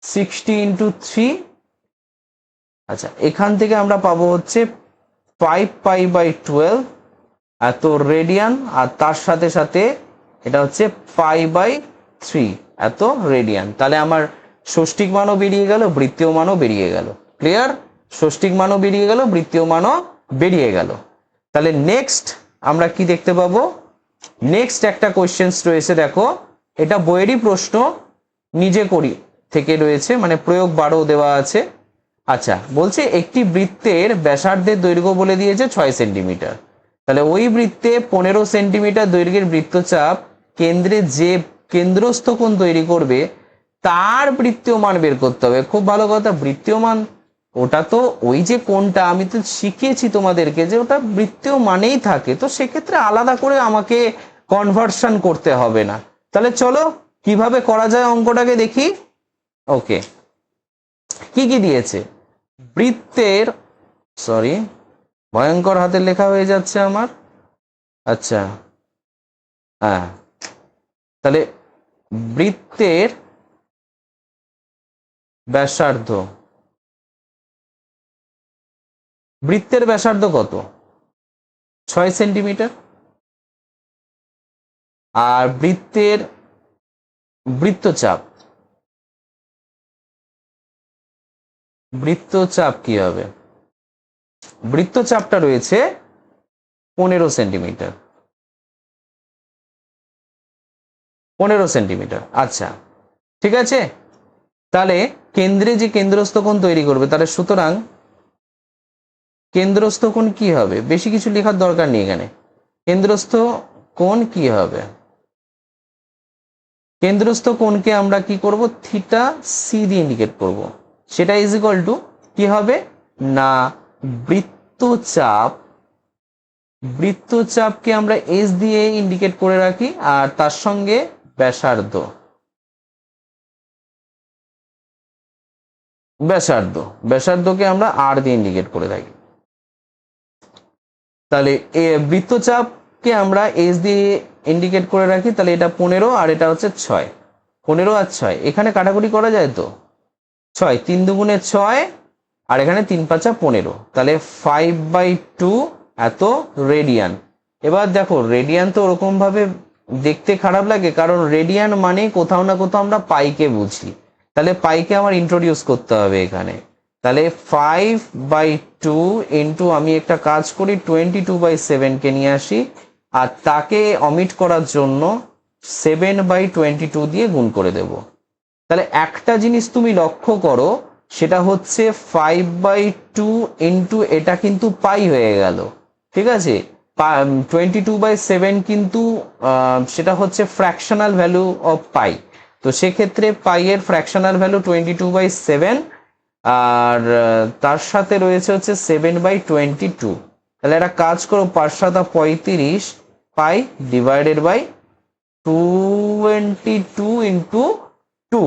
60 ইন্টু 3। আচ্ছা, এখান থেকে আমরা পাবো হচ্ছে 5 পাই বাই 12 এত রেডিয়ান, আর তার সাথে সাথে এটা হচ্ছে পাই বাই 3 এত রেডিয়ান। তাহলে আমার ষষ্ঠিক মানও বেরিয়ে গেল, বৃত্তীয় মানও বেরিয়ে গেল। ক্লিয়ার? ষষ্ঠিক মানও বেরিয়ে গেল, বৃত্তীয় মানও বেরিয়ে গেল। তাহলে নেক্সট আমরা কি দেখতে পাবো? নেক্সট একটা কোয়েশ্চেন্স রয়েছে, দেখো এটা বইয়েরই প্রশ্ন, নিজে করি থেকে রয়েছে, মানে প্রয়োগ 12 দেওয়া আছে। আচ্ছা, বলছে একটি বৃত্তের ব্যাসার্ধের দৈর্ঘ্য বলে দিয়েছে 6 সেন্টিমিটার। তাহলে ওই বৃত্তে 15 সেন্টিমিটার দৈর্ঘ্যের বৃত্তচাপ কেন্দ্রে যে কেন্দ্রস্থ কোণ তৈরি করবে তার বৃত্তীয় মান বের করতে হবে। খুব ভালো কথা, বৃত্তীয় মান ওটা তো ওই যে কোণটা আমি তো শিখিয়েছি তোমাদেরকে যে ওটা বৃত্তীয় মানেই থাকে, তো সেক্ষেত্রে আলাদা করে আমাকে কনভার্সন করতে হবে না। তাহলে চলো কিভাবে করা যায় অঙ্কটাকে দেখি। ওকে, কি কি দিয়েছে? বৃত্তের, সরি ভয়ঙ্কর হাতের লেখা হয়ে যাচ্ছে আমার। আচ্ছা, হ্যাঁ, তাহলে বৃত্তের ব্যাসার্ধ, বৃত্তের ব্যাসার্ধ কত? 6 সেন্টিমিটার। আর বৃত্তের বৃত্তচাপ, বৃত্তচাপ কি হবে? বৃত্তচাপটা রয়েছে 15 সেন্টিমিটার। 15 সেন্টিমিটার। আচ্ছা, ঠিক আছে। তাহলে কেন্দ্রে যে কেন্দ্রস্থ কোণ তৈরি করবে, তাহলে সুতরাং কেন্দ্রস্থ কোণ কি হবে? বেশি কিছু লেখার দরকার নেই এখানে। কেন্দ্রস্থ কোণ কি হবে? কেন্দ্রস্থ কোণকে আমরা কি করব? থিটা সি দিয়ে ইন্ডিকেট করব। সেটা ইজ ইকুয়াল টু কি হবে না, বৃত্তচাপ, বৃত্তচাপকে আমরা এস দিয়ে ইন্ডিকেট করে রাখি, আর তার সঙ্গে ব্যাসার্ধ, ব্যাসার্ধ, ব্যাসার্ধকে আমরা আর দিয়ে ইন্ডিকেট করে থাকি। তাহলে বৃত্তচাপকে আমরা এস দিয়ে ইন্ডিকেট করে রাখি, তাহলে এটা 15 আর এটা হচ্ছে 6। 15 আর 6 এখানে কাটাকুটি করা যায় তো, 6 3 দুগুণে 6, আর এখানে 3 5 15, তাহলে 5/2 এত রেডিয়ান। এবার দেখো রেডিয়ান তো ওরকম ভাবে দেখতে খারাপ লাগে, কারণ রেডিয়ান মানে কোথাও না কোথাও আমরা পাইকে বুঝি, তাহলে পাইকে আমার ইন্ট্রোডিউস করতে হবে এখানে। তাহলে 5/2 ইন্টু, আমি একটা কাজ করি 22/7 কে নিয়ে আসি, আর তাকে অমিট করার জন্য 7/22 দিয়ে গুণ করে দেব। তাহলে একটা জিনিস তুমি লক্ষ্য করো, সেটা হচ্ছে 5/2 ইন্টু এটা কিন্তু পাই হয়ে গেল, ঠিক আছে। 22/7 কিন্তু সেটা হচ্ছে ফ্র্যাকশনাল ভ্যালু অফ পাই, তো সেক্ষেত্রে পাই এর ফ্র্যাকশনাল ভ্যালু 22/7, আর তার সাথে রয়েছে হচ্ছে 7/22। তাহলে একটা কাজ করো, 5 7 35 পাই ডিভাইডেড বাই 22 ইন্টু 2,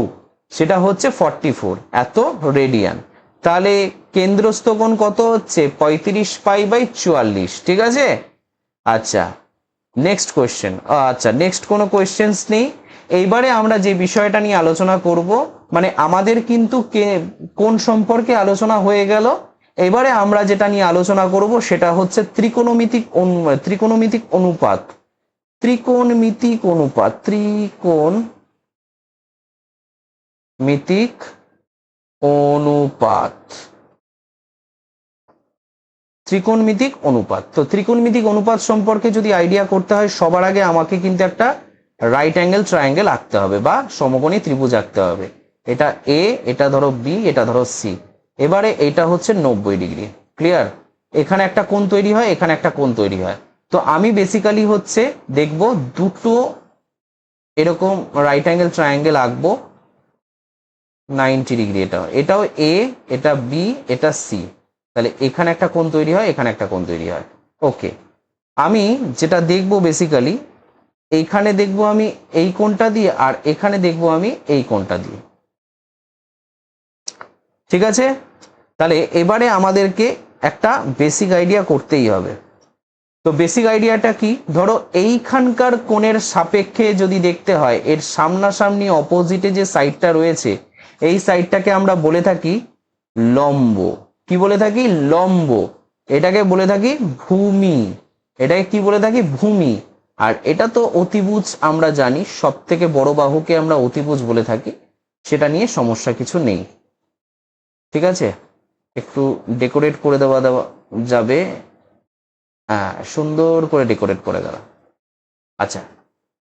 সেটা হচ্ছে 44 এত রেডিয়ান। তাহলে কেন্দ্রস্থ কোণ কত হচ্ছে? 35 পাই/44, ঠিক আছে। আচ্ছা, নেক্সট কোয়েশ্চেন। আচ্ছা, নেক্সট কোনো কোয়েশ্চেন্স নেই। এইবারে আমরা যে বিষয়টা নিয়ে আলোচনা করব, মানে আমাদের কিন্তু কোণ সম্পর্কে আলোচনা হয়ে গেল। এবারে আমরা যেটা নিয়ে আলোচনা করব সেটা হচ্ছে ত্রিকোণমিতিক ত্রিকোণমিতিক অনুপাত, ত্রিকোণমিতিক অনুপাত, ত্রিকোণমিতিক অনুপাত, ত্রিকোণমিতিক অনুপাত। তো ত্রিকোণমিতিক অনুপাত সম্পর্কে যদি আইডিয়া করতে হয়, সবার আগে আমাকে কিন্তু একটা রাইট অ্যাঙ্গেল ট্রায়াঙ্গেল আঁকতে হবে বা সমকোণী ত্রিভুজ আঁকতে হবে। এটা এ, এটা ধরো বি, এটা ধরো সি। এবারে এটা হচ্ছে 90 ডিগ্রি। ক্লিয়ার? এখানে একটা কোণ তৈরি হয়, এখানে একটা কোণ তৈরি হয়। তো আমি বেসিক্যালি হচ্ছে দেখব দুটো এরকম রাইট অ্যাঙ্গেল ট্রায়াঙ্গেল আঁকবো, 90 ডিগ্রি। এটাও এ, এটা বি, এটা সি। তাহলে এখানে একটা কোণ তৈরি হয়, এখানে একটা কোণ তৈরি হয়। ওকে, আমি যেটা দেখবো বেসিক্যালি, এইখানে দেখবো আমি এই কোণটা দিয়ে, আর এখানে দেখবো আমি এই কোণটা দিয়ে। ঠিক আছে, তাহলে এবারে আমাদেরকে একটা বেসিক আইডিয়া করতেই হবে। তো বেসিক আইডিয়াটা কি, ধরো এইখানকার কোণের সাপেক্ষে যদি দেখতে হয়, এর সামনাসামনি অপোজিটে যে সাইডটা রয়েছে, এই সাইডটাকে আমরা বলে থাকি লম্ব। কি বলে থাকি? লম্ব। এটাকে বলে থাকি ভূমি। এটাকে কি বলে থাকি? ভূমি। আর এটা তো অতিভুজ, আমরা জানি সব থেকে বড় বাহুকে আমরা অতিভুজ বলে থাকি, সেটা নিয়ে সমস্যা কিছু নেই। ঠিক আছে, একটু ডেকোরেট করে দেওয়া যাবে। হ্যাঁ, সুন্দর করে ডেকোরেট করে দেওয়া। আচ্ছা,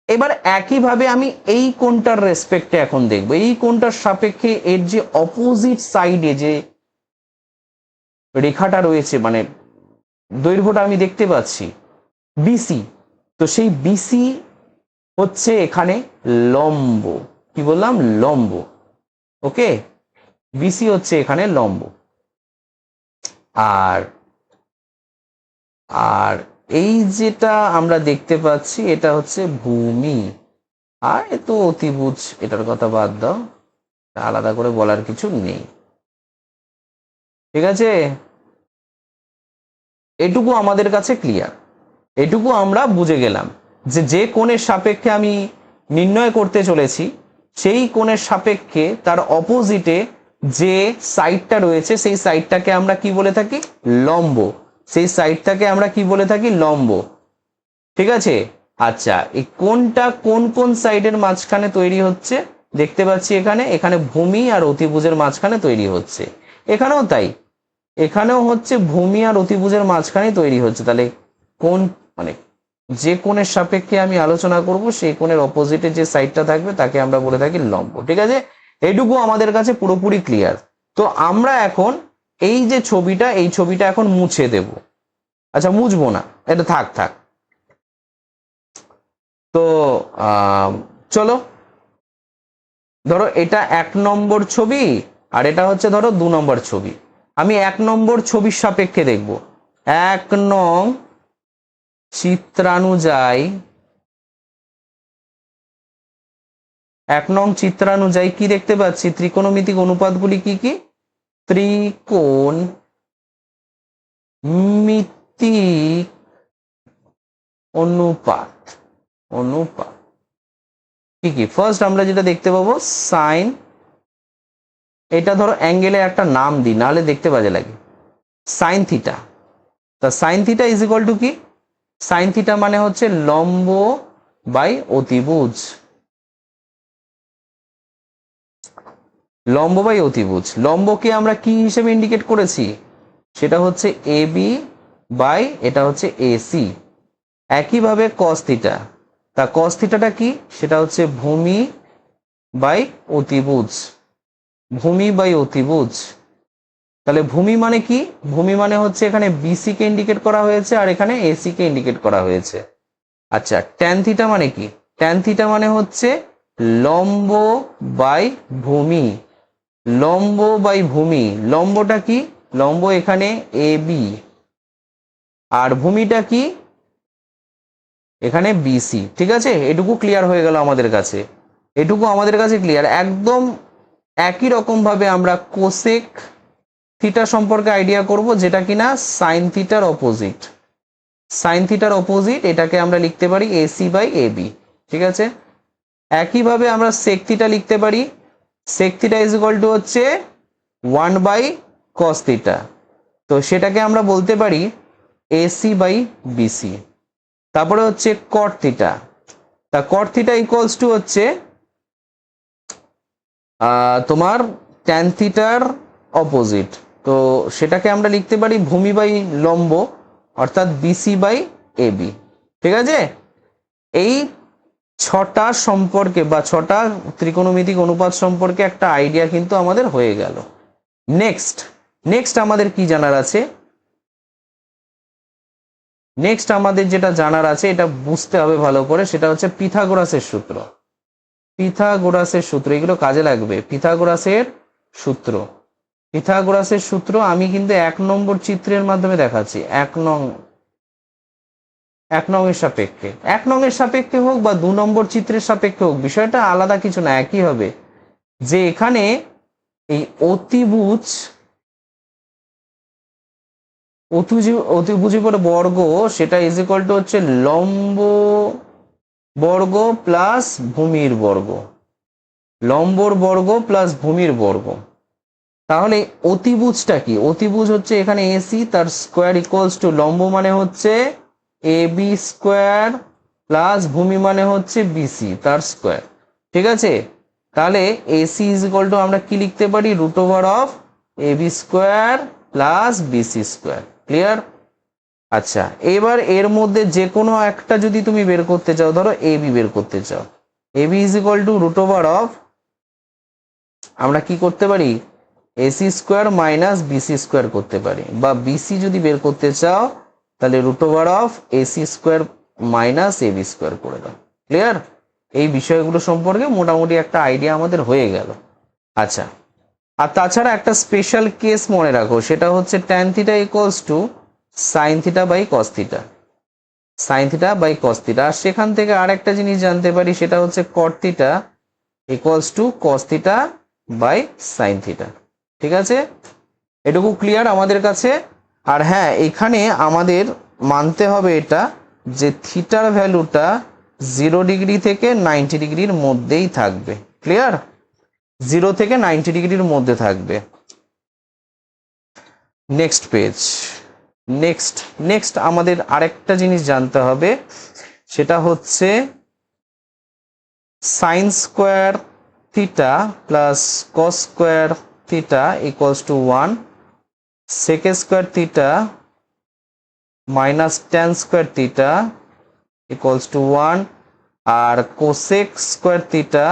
এবার একইভাবে আমি এই কোণটার রেসপেক্টে এখন দেখবো, এই কোণটার সাপেক্ষে এর যে অপোজিট সাইডে যে রেখাটা রয়েছে, মানে দৈর্ঘ্যটা আমি দেখতে পাচ্ছি বিসি, তো সেই বিসি হচ্ছে এখানে লম্ব। কি বললাম? লম্ব। ওকে, বিসি হচ্ছে এখানে লম্ব। আর আর এই যেটা আমরা দেখতে পাচ্ছি, এটা হচ্ছে ভূমি। আর এ তো অতিভুজ, এটার কথা বাদ দাও, আলাদা করে বলার কিছু নেই। ঠিক আছে, এটুকু আমাদের কাছে ক্লিয়ার। এটুকু আমরা বুঝে গেলাম যে যে কোণের সাপেক্ষে আমি নির্ণয় করতে চলেছি, সেই কোণের সাপেক্ষে তার অপোজিটে যে সাইডটা রয়েছে, সেই সাইডটাকে আমরা কি বলে থাকি? লম্ব। সেই সাইডটাকে আমরা কি বলে থাকি? লম্ব। ঠিক আছে, আচ্ছা, এই কোণটা কোন কোন সাইডের মাঝখানে তৈরি হচ্ছে দেখতে পাচ্ছি এখানে, এখানে ভূমি আর অতিভুজের মাঝখানে তৈরি হচ্ছে। এখানেও তাই, এখানেও হচ্ছে ভূমি আর অতিভুজের মাঝখানে তৈরি হচ্ছে। তাহলে কোন, মানে যে কোণের সাপেক্ষে আমি আলোচনা করব, সেই কোণের অপোজিটে যে সাইডটা থাকবে তাকে আমরা বলে থাকি লম্ব। ঠিক আছে, এইটুকু আমাদের কাছে পুরোপুরি ক্লিয়ার। তো আমরা এখন এই যে ছবিটা, এই ছবিটা এখন মুছে দেব। আচ্ছা, মুছবো না, এটা থাক থাক। তো চলো, ধরো এটা 1 নম্বর ছবি, আর এটা হচ্ছে ধরো 2 নম্বর ছবি। আমি 1 নম্বর ছবির সাপেক্ষে দেখব। 1 নং চিত্রানুযায়ী, 1 নং চিত্রানুযায়ী কি দেখতে পাচ্ছি? ত্রিকোণমিতিক অনুপাতগুলি কি কি? ত্রিকোণমিতিক অনুপাত। অনুপাত কি কি? ফার্স্ট আমরা যেটা দেখতে পাবো সাইন, এটা ধরো অ্যাঙ্গেলে একটা নাম দিই, নাহলে দেখতে বাজে লাগে। Sine theta. তা sine theta is equal to কি? সাইন থিটা মানে হচ্ছে লম্ব বাই অতিভুজ। লম্ব বাই অতিভুজ। লম্বকে আমরা কি হিসেবে ইন্ডিকেট করেছি? সেটা হচ্ছে এ বি বাই এটা হচ্ছে এসি। একইভাবে কস থিটা, তা কস থিটাটা কি? সেটা হচ্ছে ভূমি বাই অতিভুজ। ভূমি বাই অতিভুজ। তাহলে ভূমি মানে কি? ভূমি মানে হচ্ছে এখানে বিসি কে ইন্ডিকেট করা হয়েছে, আর এখানে এসি কে ইন্ডিকেট করা হয়েছে। আচ্ছা, ট্যান থিটা মানে কি? ট্যান থিটা মানে হচ্ছে লম্ব বাই ভূমি। লম্ব বাই ভূমি। লম্বটা কি? লম্ব এখানে এ বি, আর ভূমিটা কি? এখানে বিসি। ঠিক আছে, এটুকু ক্লিয়ার হয়ে গেল আমাদের কাছে। এটুকু আমাদের কাছে ক্লিয়ার। একদম একই রকম ভাবে আমরা কোসেক থিটা সম্পর্কে আইডিয়া করব, যেটা কিনা সাইন থিটার অপোজিট। সাইন থিটার অপোজিট, এটাকে আমরা লিখতে পারি এসি বাই এবি। ঠিক আছে, একইভাবে আমরা সেক থিটা লিখতে পারি। Sec theta is equal to হচ্ছে 1 বাই কস থিটা। তো সেটাকে আমরা বলতে পারি এসি বাই বিসি। তারপরে হচ্ছে কট থিটা। তা কট থিটা ইকুয়ালস টু হচ্ছে তোমার ট্যান থিটার অপোজিট। তো সেটাকে আমরা লিখতে পারি ভূমি বাই লম্ব, অর্থাৎ বিসি বাই এবি। ঠিক আছে, এই 6টা সম্পর্কে বা 6টা ত্রিকোণমিতিক অনুপাত সম্পর্কে একটা আইডিয়া কিন্তু আমাদের হয়ে গেল। নেক্সট আমাদের কি জানার আছে? নেক্সট আমাদের যেটা জানার আছে, এটা বুঝতে হবে ভালো করে, সেটা হচ্ছে পিথাগোরাসের সূত্র। পিথাগোরাসের সূত্র, এগুলো কাজে লাগবে। পিথাগোরাসের সূত্র, পিথাগোরাসের সূত্র আমি কিন্তু 1 নম্বর চিত্রের মাধ্যমে দেখাচ্ছি। 1 নং এর সাপেক্ষে, 1 নং এর সাপেক্ষে হোক বা 2 নম্বর চিত্রের সাপেক্ষে হোক, বিষয়টা আলাদা কিছু না, একই হবে। যে এখানে এই অতিভুজের বর্গ, সেটা ইজ ইকুয়াল টু হচ্ছে লম্ব বর্গ প্লাস ভূমির বর্গ, লম্বর বর্গ প্লাস ভূমির বর্গ। তাহলে অতিভুজটা কি? অতিভুজ হচ্ছে এখানে এসি, তার স্কোয়ার ইকুয়ালস টু লম্ব মানে হচ্ছে এ বি স্কোয়ার প্লাস ভূমি মানে হচ্ছে বিসি তার স্কোয়ার। ঠিক আছে, তাহলে এসি ইজ ইকুয়াল টু আমরা কি লিখতে পারি? Root over of a B square plus bc square. Clear? আচ্ছা, এবার এর মধ্যে যে কোনো একটা যদি তুমি বের করতে চাও, ধরো এ বি বের করতে চাও, A B is equal to root over of, আমরা কি করতে পারি? AC square minus BC square করতে পারি, বা বিসি যদি বের করতে চাও তাহলে root over of AC square minus A B square করে দাও। ক্লিয়ার? এই বিষয়গুলো সম্পর্কে মোটামুটি একটা আইডিয়া আমাদের হয়ে গেল। আচ্ছা, আর তাছাড়া একটা স্পেশাল কেস মনে রাখো, সেটা হচ্ছে tan theta equals to sine theta by cos theta, sine theta by cos theta. আর সেখান থেকে আরেকটা জিনিস জানতে পারি, সেটা হচ্ছে cot theta equals to cos theta by sine theta. ঠিক আছে, এটুকু ক্লিয়ার আমাদের কাছে। আর হ্যাঁ, এখানে আমাদের মানতে হবে এটা, যে থিটার ভ্যালুটা 0 ডিগ্রি থেকে 90 ডিগ্রির মধ্যেই থাকবে। ক্লিয়ার? 0 থেকে 90 ডিগ্রির মধ্যে থাকবে। Next page. নেক্সট আমাদের আরেকটা জিনিস জানতে হবে, সেটা হচ্ছে sine square theta plus cos square theta equals to 1, sec square theta minus tan square theta equals to 1, আর cosec square theta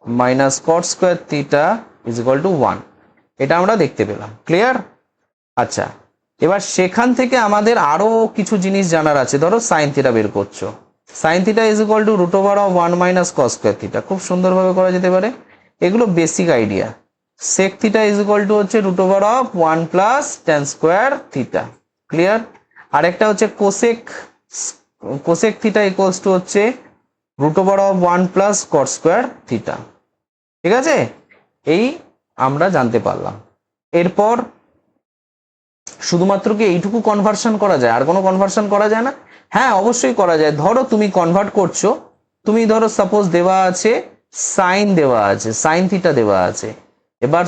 minus cot square theta is equal to 1। এটা আমরা দেখতে পেলাম। ক্লিয়ার? আচ্ছা, এবার সেখান থেকে আমাদের আরো কিছু জিনিস জানার আছে। ধরো সাইন থিটা বের করছো, sine theta is equal to root over of 1 minus cos square theta, খুব সুন্দরভাবে করা যেতে পারে, এগুলো basic idea. Sec theta is equal to হচ্ছে root over of 1 plus tan square theta. Clear? আরেকটা হচ্ছে কোসেক থিটা ইকুয়ালস টু হচ্ছে root over of 1 plus cot square theta. ঠিক আছে, এই আমরা জানতে পারলাম। এরপর শুধুমাত্র কি এইটুকু কনভার্সন করা যায়, আর কোনো কনভার্সন করা যায় না? হ্যাঁ, অবশ্যই করা যায়। ধরো তুমি কনভার্ট করছো, তুমি ধরো সাপোজ দেওয়া আছে সাইন, দেওয়া আছে সাইন থিটা দেওয়া আছে, এবার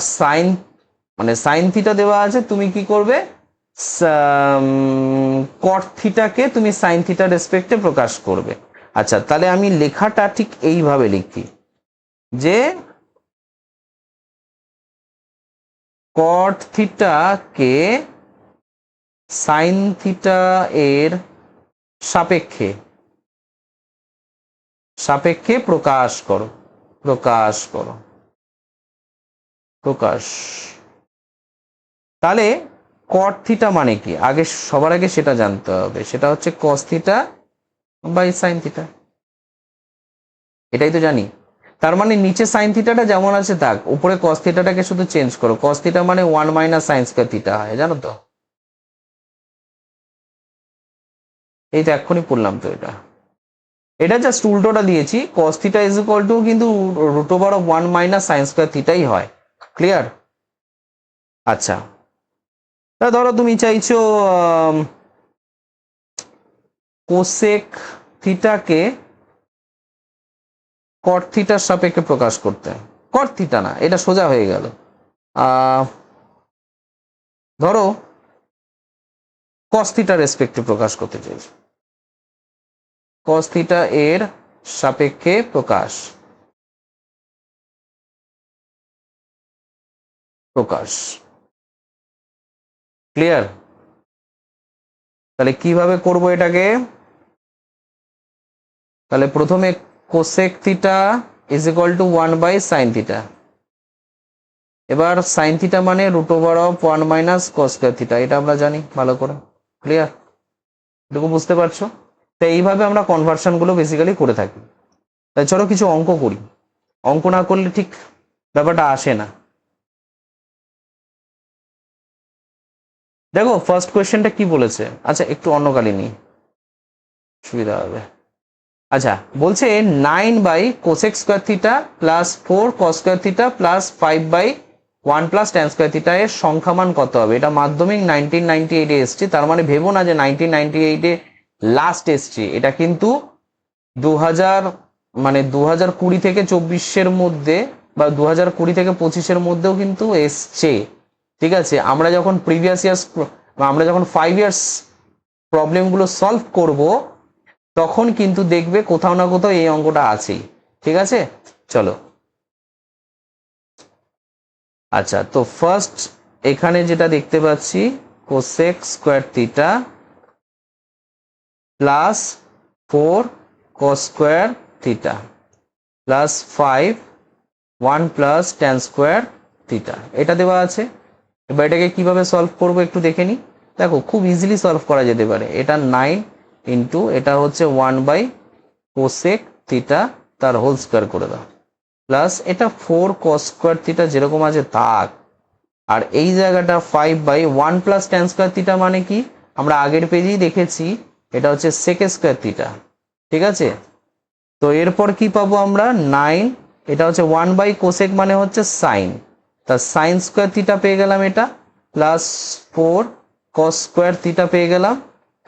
সাইন থিটা দেওয়া আছে, তুমি কি করবে? কট থিটাকে তুমি সাইন থিটার রেসপেক্টে প্রকাশ করবে। আচ্ছা, তাহলে আমি লেখাটা ঠিক এইভাবে লিখি, যে কট থিটাকে সাইন থিটা এর সাপেক্ষে প্রকাশ করো। তাহলে কট থিটা মানে কি? সবার আগে সেটা জানতে হবে, সেটা হচ্ছে cos theta by sine theta. এটাই তো জানি। তার মানে নিচে সাইন থিটাটা যেমন আছে থাক, উপরে কস থিটাটাকে শুধু চেঞ্জ করো। কস থিটা মানে 1 মাইনাস সাইন স্কয়ার থিটা হয়, জানো তো? এই তো এক্ষুনি পড়লাম তো, এটা জাস্ট উল্টোটা দিয়েছি। Cos theta is equal to কিন্তু root over of 1 minus sine square থিটাই হয়। ক্লিয়ার? আচ্ছা, তা ধরো তুমি চাইছো কোসেক থিটাকে কট থিটার সাপেক্ষে প্রকাশ করতে। কট থিটা না, এটা সোজা হয়ে গেল। ধরো কস থিটার রেসপেক্টে প্রকাশ করতে চাইছো, কস থিটা এর সাপেক্ষে প্রকাশ। ক্লিয়ার? তাহলে কিভাবে করব এটাকে? তাহলে প্রথমে cosec theta is equal to 1 by sine theta. এবার সাইন থিটা মানে root over of 1 minus cos square theta, এটা আমরা জানি ভালো করে। ক্লিয়ার? এটুকু বুঝতে পারছো? তো এইভাবে আমরা কনভার্সন গুলো বেসিক্যালি করে থাকি। তাই চলো কিছু অঙ্ক করি, অঙ্ক না করলে ঠিক ব্যাপারটা আসে না। দেখো ফার্স্ট কোয়েশ্চেনটা কি বলেছে, আচ্ছা একটু অন্য কালি নিই, সুবিধা হবে। আচ্ছা বলছে 9 কোসেক স্কোয়ার থিটা প্লাস 4 কস square theta plus 5/1 plus tan square theta এর সংখ্যামান কত হবে। এটা মাধ্যমিক 1998 এসছে, তার মানে ভেবো না যে 1998 লাস্ট এসছে, এটা কিন্তু 2000 মানে 2020 থেকে 24-এর মধ্যে বা 2020 থেকে 25-এর মধ্যেও কিন্তু এসছে। ঠিক আছে, আমরা যখন প্রিভিয়াস ইয়ার্স আমরা যখন 5 ইয়ার্স প্রবলেমগুলো সলভ করব তখন কিন্তু দেখবে কোথাও না কোথাও এই অঙ্কটা আছেই। ঠিক আছে, চলো। আচ্ছা তো ফার্স্ট এখানে যেটা দেখতে পাচ্ছি কোসেক স্কোয়ার থিটা প্লাস 4 কস square theta plus 5/1 plus tan square theta, এটা দেওয়া আছে। এবার এটাকে কিভাবে সলভ করব একটু দেখে নিই। দেখো খুব ইজিলি সলভ করা যেতে পারে। এটা 9 ইন্টু এটা হচ্ছে 1/কোসেক থিটা তার হোল স্কোয়ার করে দাও, প্লাস এটা 4 কস স্কোয়ার থিটা যেরকম আছে থাক, আর এই জায়গাটা 5/1 প্লাস ট্যান স্কোয়ার থিটা মানে কি আমরা আগের পেজেই দেখেছি, এটা হচ্ছে সেক স্কোয়ার থিটা। ঠিক আছে, তো এরপর কি পাবো আমরা 9, এটা হচ্ছে 1/কোসেক মানে হচ্ছে সাইন, তা সাইন স্কোয়ার থিটা পেয়ে গেলাম এটা, প্লাস 4 কস স্কোয়ার থিটা পেয়ে গেলাম,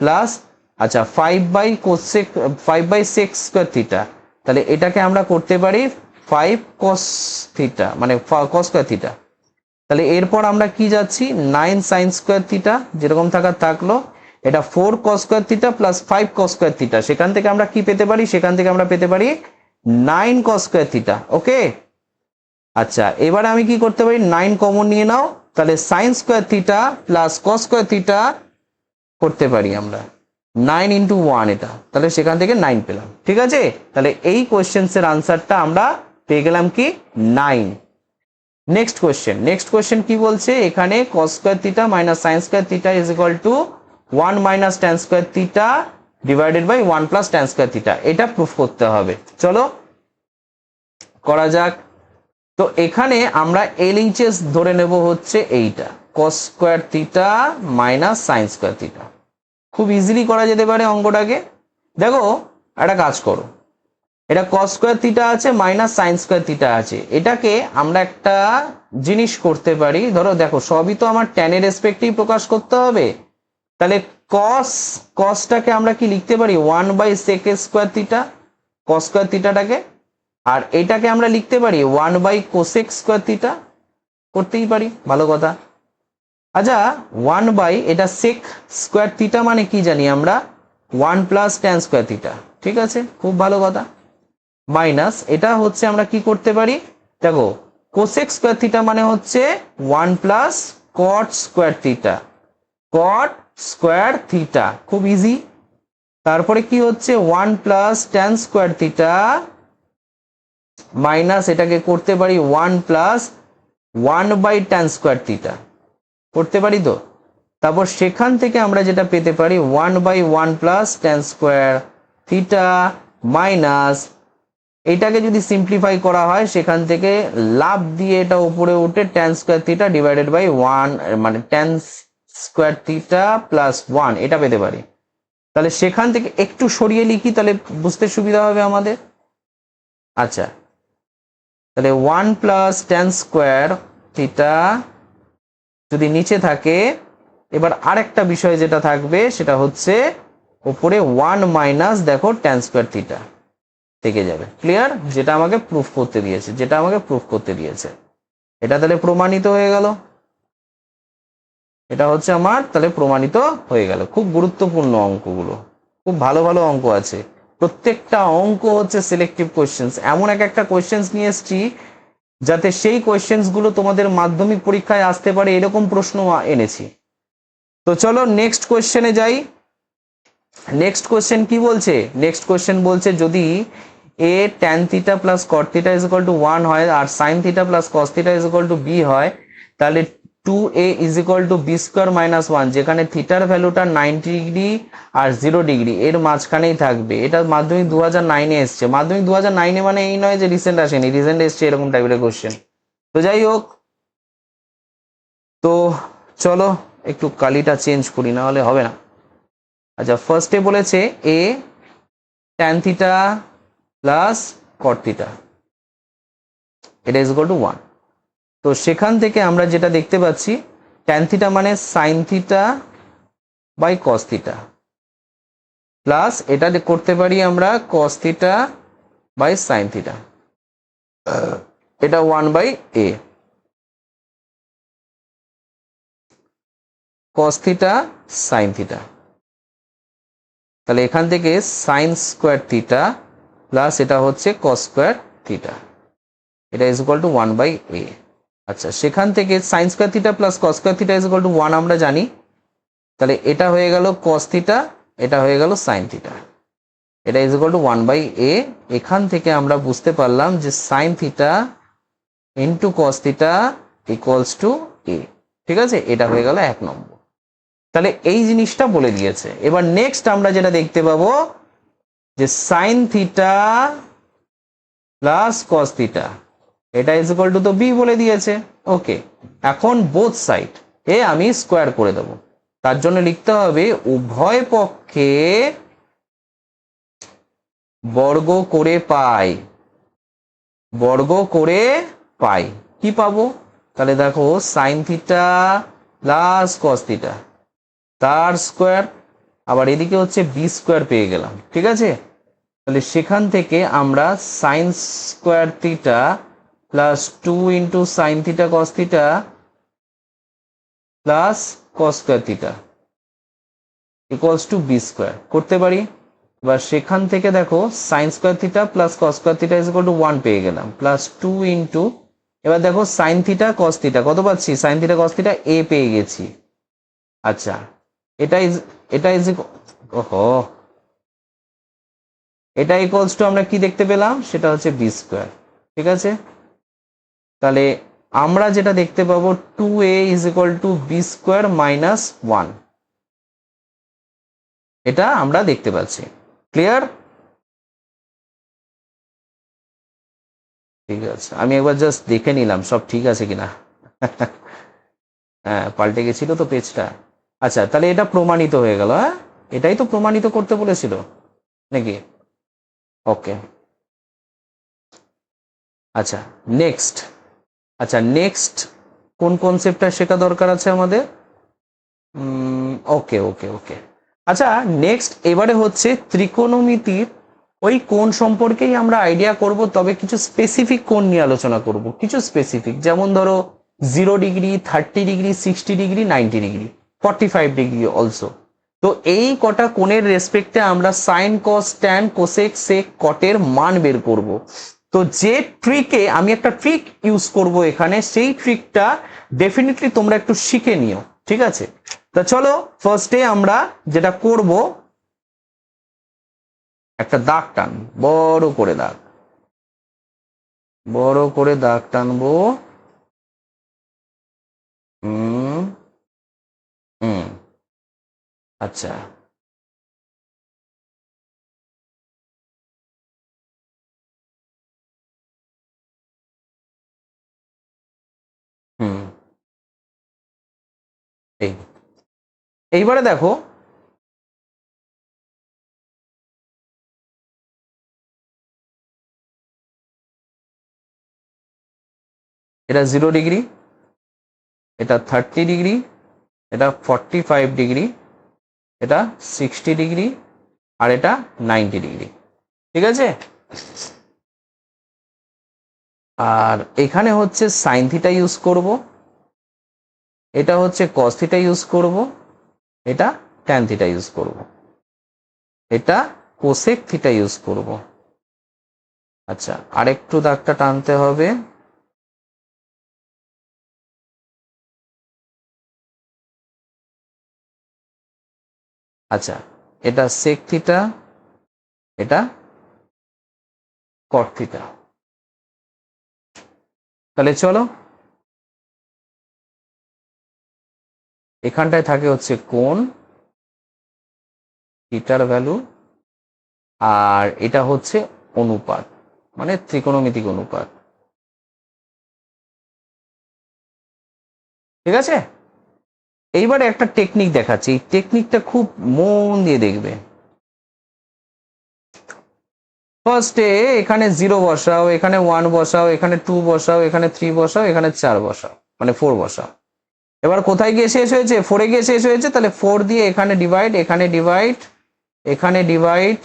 প্লাস আচ্ছা 5/কোসেক 5/সেক স্কোয়ার থিটা, তাহলে এটাকে আমরা করতে পারি 5 কস থিটা মানে কস স্কোয়ার থিটা। তাহলে এরপর আমরা কি যাচ্ছি 9 সাইন স্কোয়ার থিটা যেরকম থাকার থাকলো, এটা 4 কস স্কোয়ার থিটা প্লাস 5 কস স্কোয়ার থিটা, সেখান থেকে আমরা কি পেতে পারি, সেখান থেকে আমরা পেতে পারি 9 কস স্কোয়ার থিটা। ওকে, আচ্ছা এবারে আমি কি করতে পারি 9 কমন নিয়ে নাও, তাহলে sign square theta plus cos square theta করতে পারি আমরা 9 ইন্টু 1 এটা, তাহলে সেখান থেকে 9 পেলাম। ঠিক আছে, তাহলে এই কোয়েশ্চেন্সের আনসারটা আমরা পেয়ে গেলাম কি 9। নেক্সট কোয়েশ্চেন কি বলছে, এখানে cos square theta minus sine square theta is equal to 1 minus tan square theta divided by 1 plus tan square theta, এটা প্রুফ করতে হবে। চলো করা যাক। তো এখানে আমরা LHS ধরে নেব হচ্ছে এইটা কস square theta minus sine square theta, খুব ইজিলি করা যেতে পারে অঙ্কটাকে। দেখো একটা কাজ করো, এটা কস স্কোয়ার থিটা আছে মাইনাস সাইন স্কোয়ার থিটা আছে, এটাকে আমরা একটা জিনিস করতে পারি। ধরো দেখো সবই তো আমার ট্যানের রেসপেক্টেই প্রকাশ করতে হবে, তাহলে কসটাকে আমরা কি লিখতে পারি 1/সেক স্কোয়ার থিটা কস স্কোয়ার থিটাটাকে, আর এটাকে আমরা লিখতে পারি 1/কোসেক স্কোয়ার থিটা, করতেই পারি, ভালো কথা। আচ্ছা 1/ এটা সেক স্কোয়ার থিটা মানে কি জানি আমরা 1 প্লাস ট্যান স্কোয়ার থিটা, ঠিক আছে, খুব ভালো কথা। মাইনাস এটা হচ্ছে আমরা কি করতে পারি, দেখো কোসেক স্কোয়ার থিটা মানে হচ্ছে 1 প্লাস কট স্কোয়ার থিটা, কট স্কোয়ার থিটা, খুব ইজি। তারপরে কি হচ্ছে 1 plus tan square theta minus এটাকে করতে পারি 1 প্লাস 1/ট্যান স্কোয়ার থিটা, করতে পারি তো। তারপর সেখান থেকে আমরা যেটা পেতে পারি 1/1 plus tan square theta minus এটাকে যদি সিম্পলিফাই করা হয় সেখান থেকে লাভ দিয়ে এটা উপরে উঠে tan square theta divided by 1 মানে ট্যান স্কোয়ার থিটা প্লাস 1 এটা পেতে পারি। তাহলে সেখান থেকে একটু সরিয়ে লিখি তাহলে বুঝতে সুবিধা হবে আমাদের। আচ্ছা তাহলে 1 প্লাস ট্যান স্কোয়ার থিটা যদি নিচে থাকে, এবার আরেকটা বিষয় যেটা থাকবে সেটা হচ্ছে উপরে 1 মাইনাস দেখো ট্যান স্কোয়ার থিটা থেকে যাবে। ক্লিয়ার, যেটা আমাকে প্রুফ করতে দিয়েছে, এটা তাহলে প্রমাণিত হয়ে গেল, এটা হচ্ছে আমার তাহলে প্রমাণিত হয়ে গেল। খুব গুরুত্বপূর্ণ অঙ্কগুলো, খুব ভালো ভালো অঙ্ক আছে, প্রত্যেকটা অঙ্ক হচ্ছে সিলেক্টিভ কোয়েশ্চেন্স, এমন একটা কোয়েশ্চেন্স নিয়ে এসেছি যাতে সেই কোয়েশ্চেন্স গুলো তোমাদের মাধ্যমিক পরীক্ষায় আসতে পারে এরকম প্রশ্ন এনেছি। তো চলো নেক্সট কোয়েশ্চেনে যাই। নেক্সট কোয়েশ্চেন কি বলছে, নেক্সট কোয়েশ্চেন বলছে যদি a tan theta plus cot theta is equal to 1 হয় আর sin theta plus cos theta is equal to b হয়, তাহলে 2a is equal to b square minus 1, যেখানে থিটার ভ্যালুটা 90 ডিগ্রি আর 0 ডিগ্রি এর মাঝখানেই থাকবে। এটা মাধ্যমিক 2009-এ এসছে। মাধ্যমিক 2009-এ মানে এই নয় যে রিসেন্ট আসেনি, রিসেন্ট এসছে এরকম টাইপের কোশ্চেন। তো যাই হোক, তো চলো একটু কালিটা চেঞ্জ করি, না হলে হবে না। আচ্ছা, ফার্স্টে বলেছে এ tan theta plus cot theta, এটা ইজ ইকুয়াল টু 1। তো সেখান থেকে আমরা যেটা দেখতে পাচ্ছি, ট্যান থিটা মানে sine theta by cos theta, plus এটা করতে পারি আমরা cos theta by sine theta, এটা 1/a কস থিটা সাইন থিটা। তাহলে এখান থেকে সাইন স্কোয়ার থিটা প্লাস এটা হচ্ছে কস স্কোয়ার থিটা, এটা ইজ ইকুয়াল টু 1/a। আচ্ছা, সেখান থেকে sign square theta plus cos square theta is equal to 1 আমরা জানি। তাহলে এটা হয়ে গেল কস থিটা, এটা হয়ে গেল সাইন থিটা, এটা ইজ ইকুয়াল টু 1/a। এখান থেকে আমরা বুঝতে পারলাম যে sine theta into cos theta equals two a। ঠিক আছে, এটা হয়ে গেল 1 নম্বর। তাহলে এই জিনিসটা বলে দিয়েছে। এবার নেক্সট আমরা যেটা দেখতে পাবো যে sign theta plus cos theta, এটা ইজ ইকুয়াল টু তো বি বলে দিয়েছে। ওকে, এখন বোথ সাইড এ আমি স্কোয়ার করে দেব। তার জন্য লিখতে হবে উভয় পক্ষে বর্গ করে পাই, বর্গ করে পাই। কি পাবো? তাহলে দেখো sign theta plus cos theta তার স্কোয়ার, আবার এদিকে হচ্ছে বি স্কোয়ার পেয়ে গেলাম। ঠিক আছে, তাহলে সেখান থেকে আমরা sine square theta plus 2 into sine theta cos theta plus cos square theta equals to b square করতে পারি। এবার সেখান থেকে দেখো sine square theta plus cos square theta is equal to 1 পেয়ে গেলাম, প্লাস 2 ইন্টু, এবার দেখো সাইন থিটা কস থিটা কত পাচ্ছি, সাইন থিটা কস থিটা এ পেয়ে গেছি। আচ্ছা, এটা ইজ ওহো, এটা ইকুয়ালস টু আমরা কি দেখতে পেলাম, সেটা হচ্ছে বি স্কোয়ার। ঠিক আছে, তাহলে আমরা যেটা দেখতে পাবো 2a is equal to b square minus 1, এটা আমরা দেখতে পাচ্ছি। ক্লিয়ার? ঠিক আছে, আমি একবার জাস্ট দেখে নিলাম সব ঠিক আছে কিনা। হ্যাঁ, পাল্টে গেছিল তো পেজটা। আচ্ছা, তাহলে এটা প্রমাণিত হয়ে গেল। হ্যাঁ, এটাই তো প্রমাণিত করতে বলেছিল নাকি? ওকে, আচ্ছা নেক্সট। আচ্ছা, নেক্সট কোন কনসেপ্টটা শেখা দরকার আছে আমাদের? ওকে ওকে ওকে, আচ্ছা নেক্সট এবারে হচ্ছে ত্রিকোণমিতির ওই কোণ সম্পর্কেই আমরা আইডিয়া করব, তবে কিছু স্পেসিফিক কোণ নিয়ে আলোচনা করব। কিছু স্পেসিফিক, যেমন ধরো 0 degree, 30 degree, 60 degree, 90 degree, 45 degree also. তো এই কটা কোণের রেসপেক্টে আমরা sine cos tan cosec sec কটের মান বের করব। তো যে ট্রিকে আমি একটা ট্রিক ইউজ করব এখানে, সেই ট্রিকটা ডেফিনেটলি তোমরা একটু শিখে নিও। ঠিক আছে, তা চলো ফার্স্টে আমরা যেটা করব, একটা দাগ টান, বড় করে দাগ, বড় করে দাগ টানবো। হুম হুম, আচ্ছা, হুম, এই এইবারে দেখো এটা 0 ডিগ্রি, এটা 30 ডিগ্রি, এটা 45 ডিগ্রি, এটা 60 ডিগ্রি, আর এটা 90 ডিগ্রি। ঠিক আছে, আর এখানে হচ্ছে সাইন থিটা ইউজ করব, এটা হচ্ছে কস থিটা ইউজ করব, এটা ট্যান থিটা ইউজ করব, এটা কোসেক থিটা ইউজ করব। আচ্ছা, আরেকটু দাগটা টানতে হবে। আচ্ছা, এটা সেক থিটা, এটা কট থিটা। তাহলে চলো এখানটায় থাকে হচ্ছে কোণ, থিটার ভ্যালু, আর এটা হচ্ছে অনুপাত, মানে ত্রিকোণমিতিক অনুপাত। ঠিক আছে, এইবারে একটা টেকনিক দেখাচ্ছি, এই টেকনিকটা খুব মন দিয়ে দেখবে। ফার্স্টে এখানে 0 বসাও, এখানে 1 বসাও, এখানে 2 বসাও, এখানে 3 বসাও, এখানে 4 বসাও, মানে 4 বসাও। এবার কোথায় গিয়ে শেষ হয়েছে? 4 গিয়ে শেষ হয়েছে, তাহলে 4 দিয়ে এখানে ডিভাইড, এখানে ডিভাইড, এখানে ডিভাইড,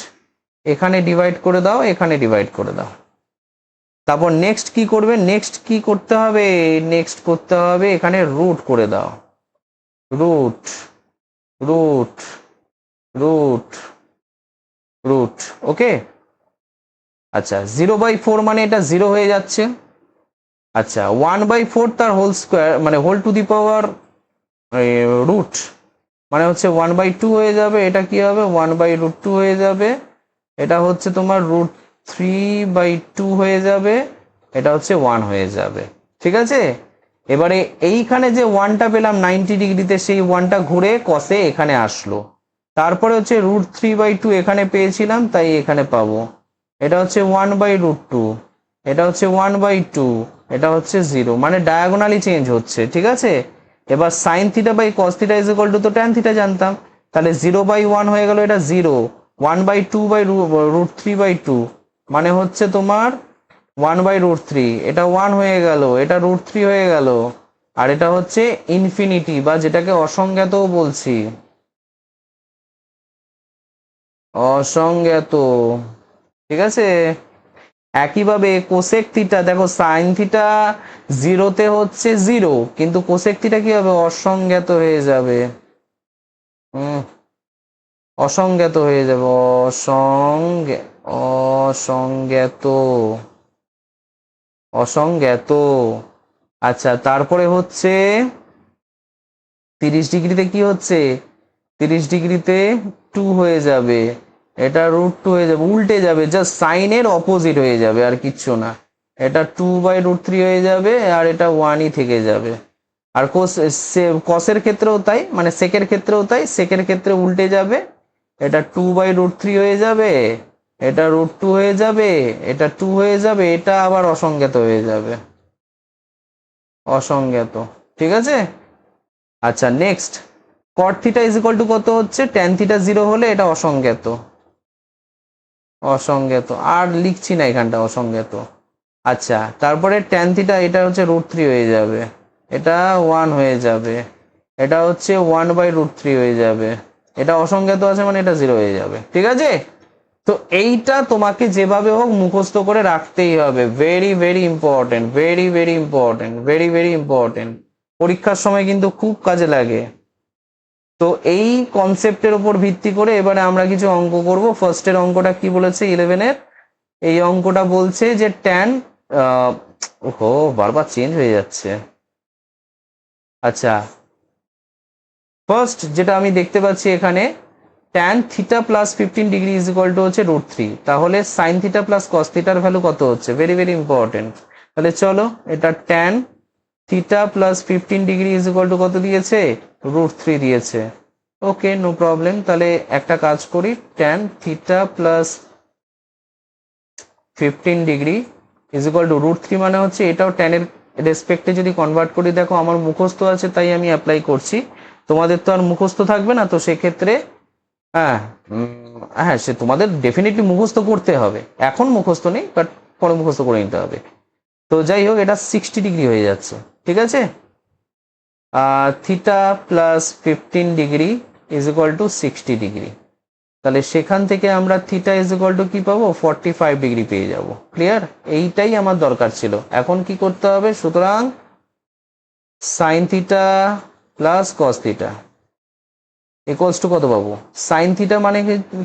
এখানে ডিভাইড করে দাও, এখানে ডিভাইড করে দাও। তারপর নেক্সট কি করবে? নেক্সট কি করতে হবে? নেক্সট করতে হবে এখানে রুট করে দাও, রুট, রুট, রুট, রুট। ওকে, আচ্ছা 0/4 মানে এটা 0 হয়ে যাচ্ছে। আচ্ছা 1/4 তার হোল স্কোয়ার মানে whole to the power root, মানে হচ্ছে 1/2 হয়ে যাবে। এটা কি হবে? 1/√2 হয়ে যাবে। এটা হচ্ছে তোমার √3/2 হয়ে যাবে। এটা হচ্ছে 1 হয়ে যাবে। ঠিক আছে, এবারে এইখানে যে 1টা পেলাম 90 ডিগ্রিতে, সেই 1টা ঘুরে কসে এখানে আসলো। তারপরে হচ্ছে √3/2 এখানে পেয়েছিলাম, তাই এখানে পাবো। এটা হচ্ছে 1/√2, এটা হচ্ছে 1/2, এটা হচ্ছে 0, মানে ডায়াগোনালি চেঞ্জ হচ্ছে। ঠিক আছে, এবার sine theta by cos theta is equal to তো ট্যান থিটা জানতাম, তাহলে 0/1 হয়ে গেল, এটা 0, 1/2/√3/2 মানে হচ্ছে তোমার 1/√3, এটা 1 হয়ে গেল, এটা √3 হয়ে গেল, আর এটা হচ্ছে ইনফিনিটি বা যেটাকে অসংজ্ঞাতও বলছি, অসংজ্ঞাত। ঠিক আছে, একইভাবে কোসেক থিটা, দেখো সাইন থিটা 0-তে হচ্ছে 0, কিন্তু কোসেক থিটা কি হবে? অসংজ্ঞাত হয়ে যাবে। অসংজ্ঞাত হয়ে যাবে, অসংজ্ঞাত, অসংজ্ঞাত। আচ্ছা তারপরে হচ্ছে 30 ডিগ্রিতে কি হচ্ছে? 30 ডিগ্রিতে 2 হয়ে যাবে, এটা √2 হয়ে যাবে, উল্টে যাবে, জাস্ট সাইনের অপোজিট হয়ে যাবে, আর কিচ্ছু না। এটা 2/√3 হয়ে যাবে, আর এটা 1ই থেকে যাবে। আর কসের ক্ষেত্রেও তাই, মানে সেকের ক্ষেত্রেও তাই, সেকের ক্ষেত্রে উল্টে যাবে, এটা 2/√3 হয়ে যাবে, এটা √2 হয়ে যাবে, এটা 2 হয়ে যাবে, এটা আবার অসংজ্ঞাত হয়ে যাবে, অসংজ্ঞাত। ঠিক আছে, আচ্ছা next, caught theta is equal two কত হচ্ছে? ট্যান থিটা 0 হলে এটা অসংজ্ঞাত, অসংজ্ঞাত, আর লিখছি না এখানটা, অসংজ্ঞাত। আচ্ছা তারপরে ট্যান থিটা, এটা হচ্ছে √3 হয়ে যাবে, এটা 1 হয়ে যাবে, এটা হচ্ছে 1/√3 হয়ে যাবে, এটা অসংজ্ঞাত আছে মানে এটা 0 হয়ে যাবে। ঠিক আছে, তো এইটা তোমাকে যেভাবে হোক মুখস্থ করে রাখতেই হবে, very very important, very very important, very very important, পরীক্ষার সময় কিন্তু খুব কাজে লাগে। তো এই কনসেপ্টের উপর ভিত্তি করে এবারে আমরা কিছু অঙ্ক করব। ফার্স্টের অঙ্কটা কি বলেছে 11-এর? এই অঙ্কটা বলছে যে ট্যান, ওহো বারবার চেঞ্জ হয়ে যাচ্ছে। আচ্ছা ফার্স্ট যেটা আমি দেখতে পাচ্ছি এখানে, tan theta plus 15 degree is equal to হচ্ছে √3, তাহলে সাইন থিটা প্লাস কস থিটার ভ্যালু কত হচ্ছে? Very very important. তাহলে চলো, এটা tan theta plus 15 degree is equal two কত দিয়েছে? √3 দিয়েছে। ওকে, নো প্রবলেম। তাহলে একটা কাজ করি, tan theta plus 15 degree is equal two √3 মানে হচ্ছে এটাও ট্যানের রেসপেক্টে যদি কনভার্ট করি, দেখো আমার মুখস্থ আছে তাই আমি অ্যাপ্লাই করছি, তোমাদের তো আর মুখস্থ থাকবে না, তো সেক্ষেত্রে হ্যাঁ হ্যাঁ সে তোমাদের ডেফিনেটলি মুখস্থ করতে হবে, এখন মুখস্থ নেই বাট পরে মুখস্থ করে নিতে হবে। তো যাই হোক, এটা 60 ডিগ্রি হয়ে যাচ্ছে। ঠিক আছে, theta plus 15 degree is equal two 60 degree, তাহলে সেখান থেকে আমরা থিটা ইজ ইকুয়াল টু কি পাবো? 45 ডিগ্রি পেয়ে যাব। ক্লিয়ার? এইটাই আমার দরকার ছিল। এখন কি করতে হবে? সুতরাং sine theta plus cos theta equals to কত পাবো? সাইন থিটা মানে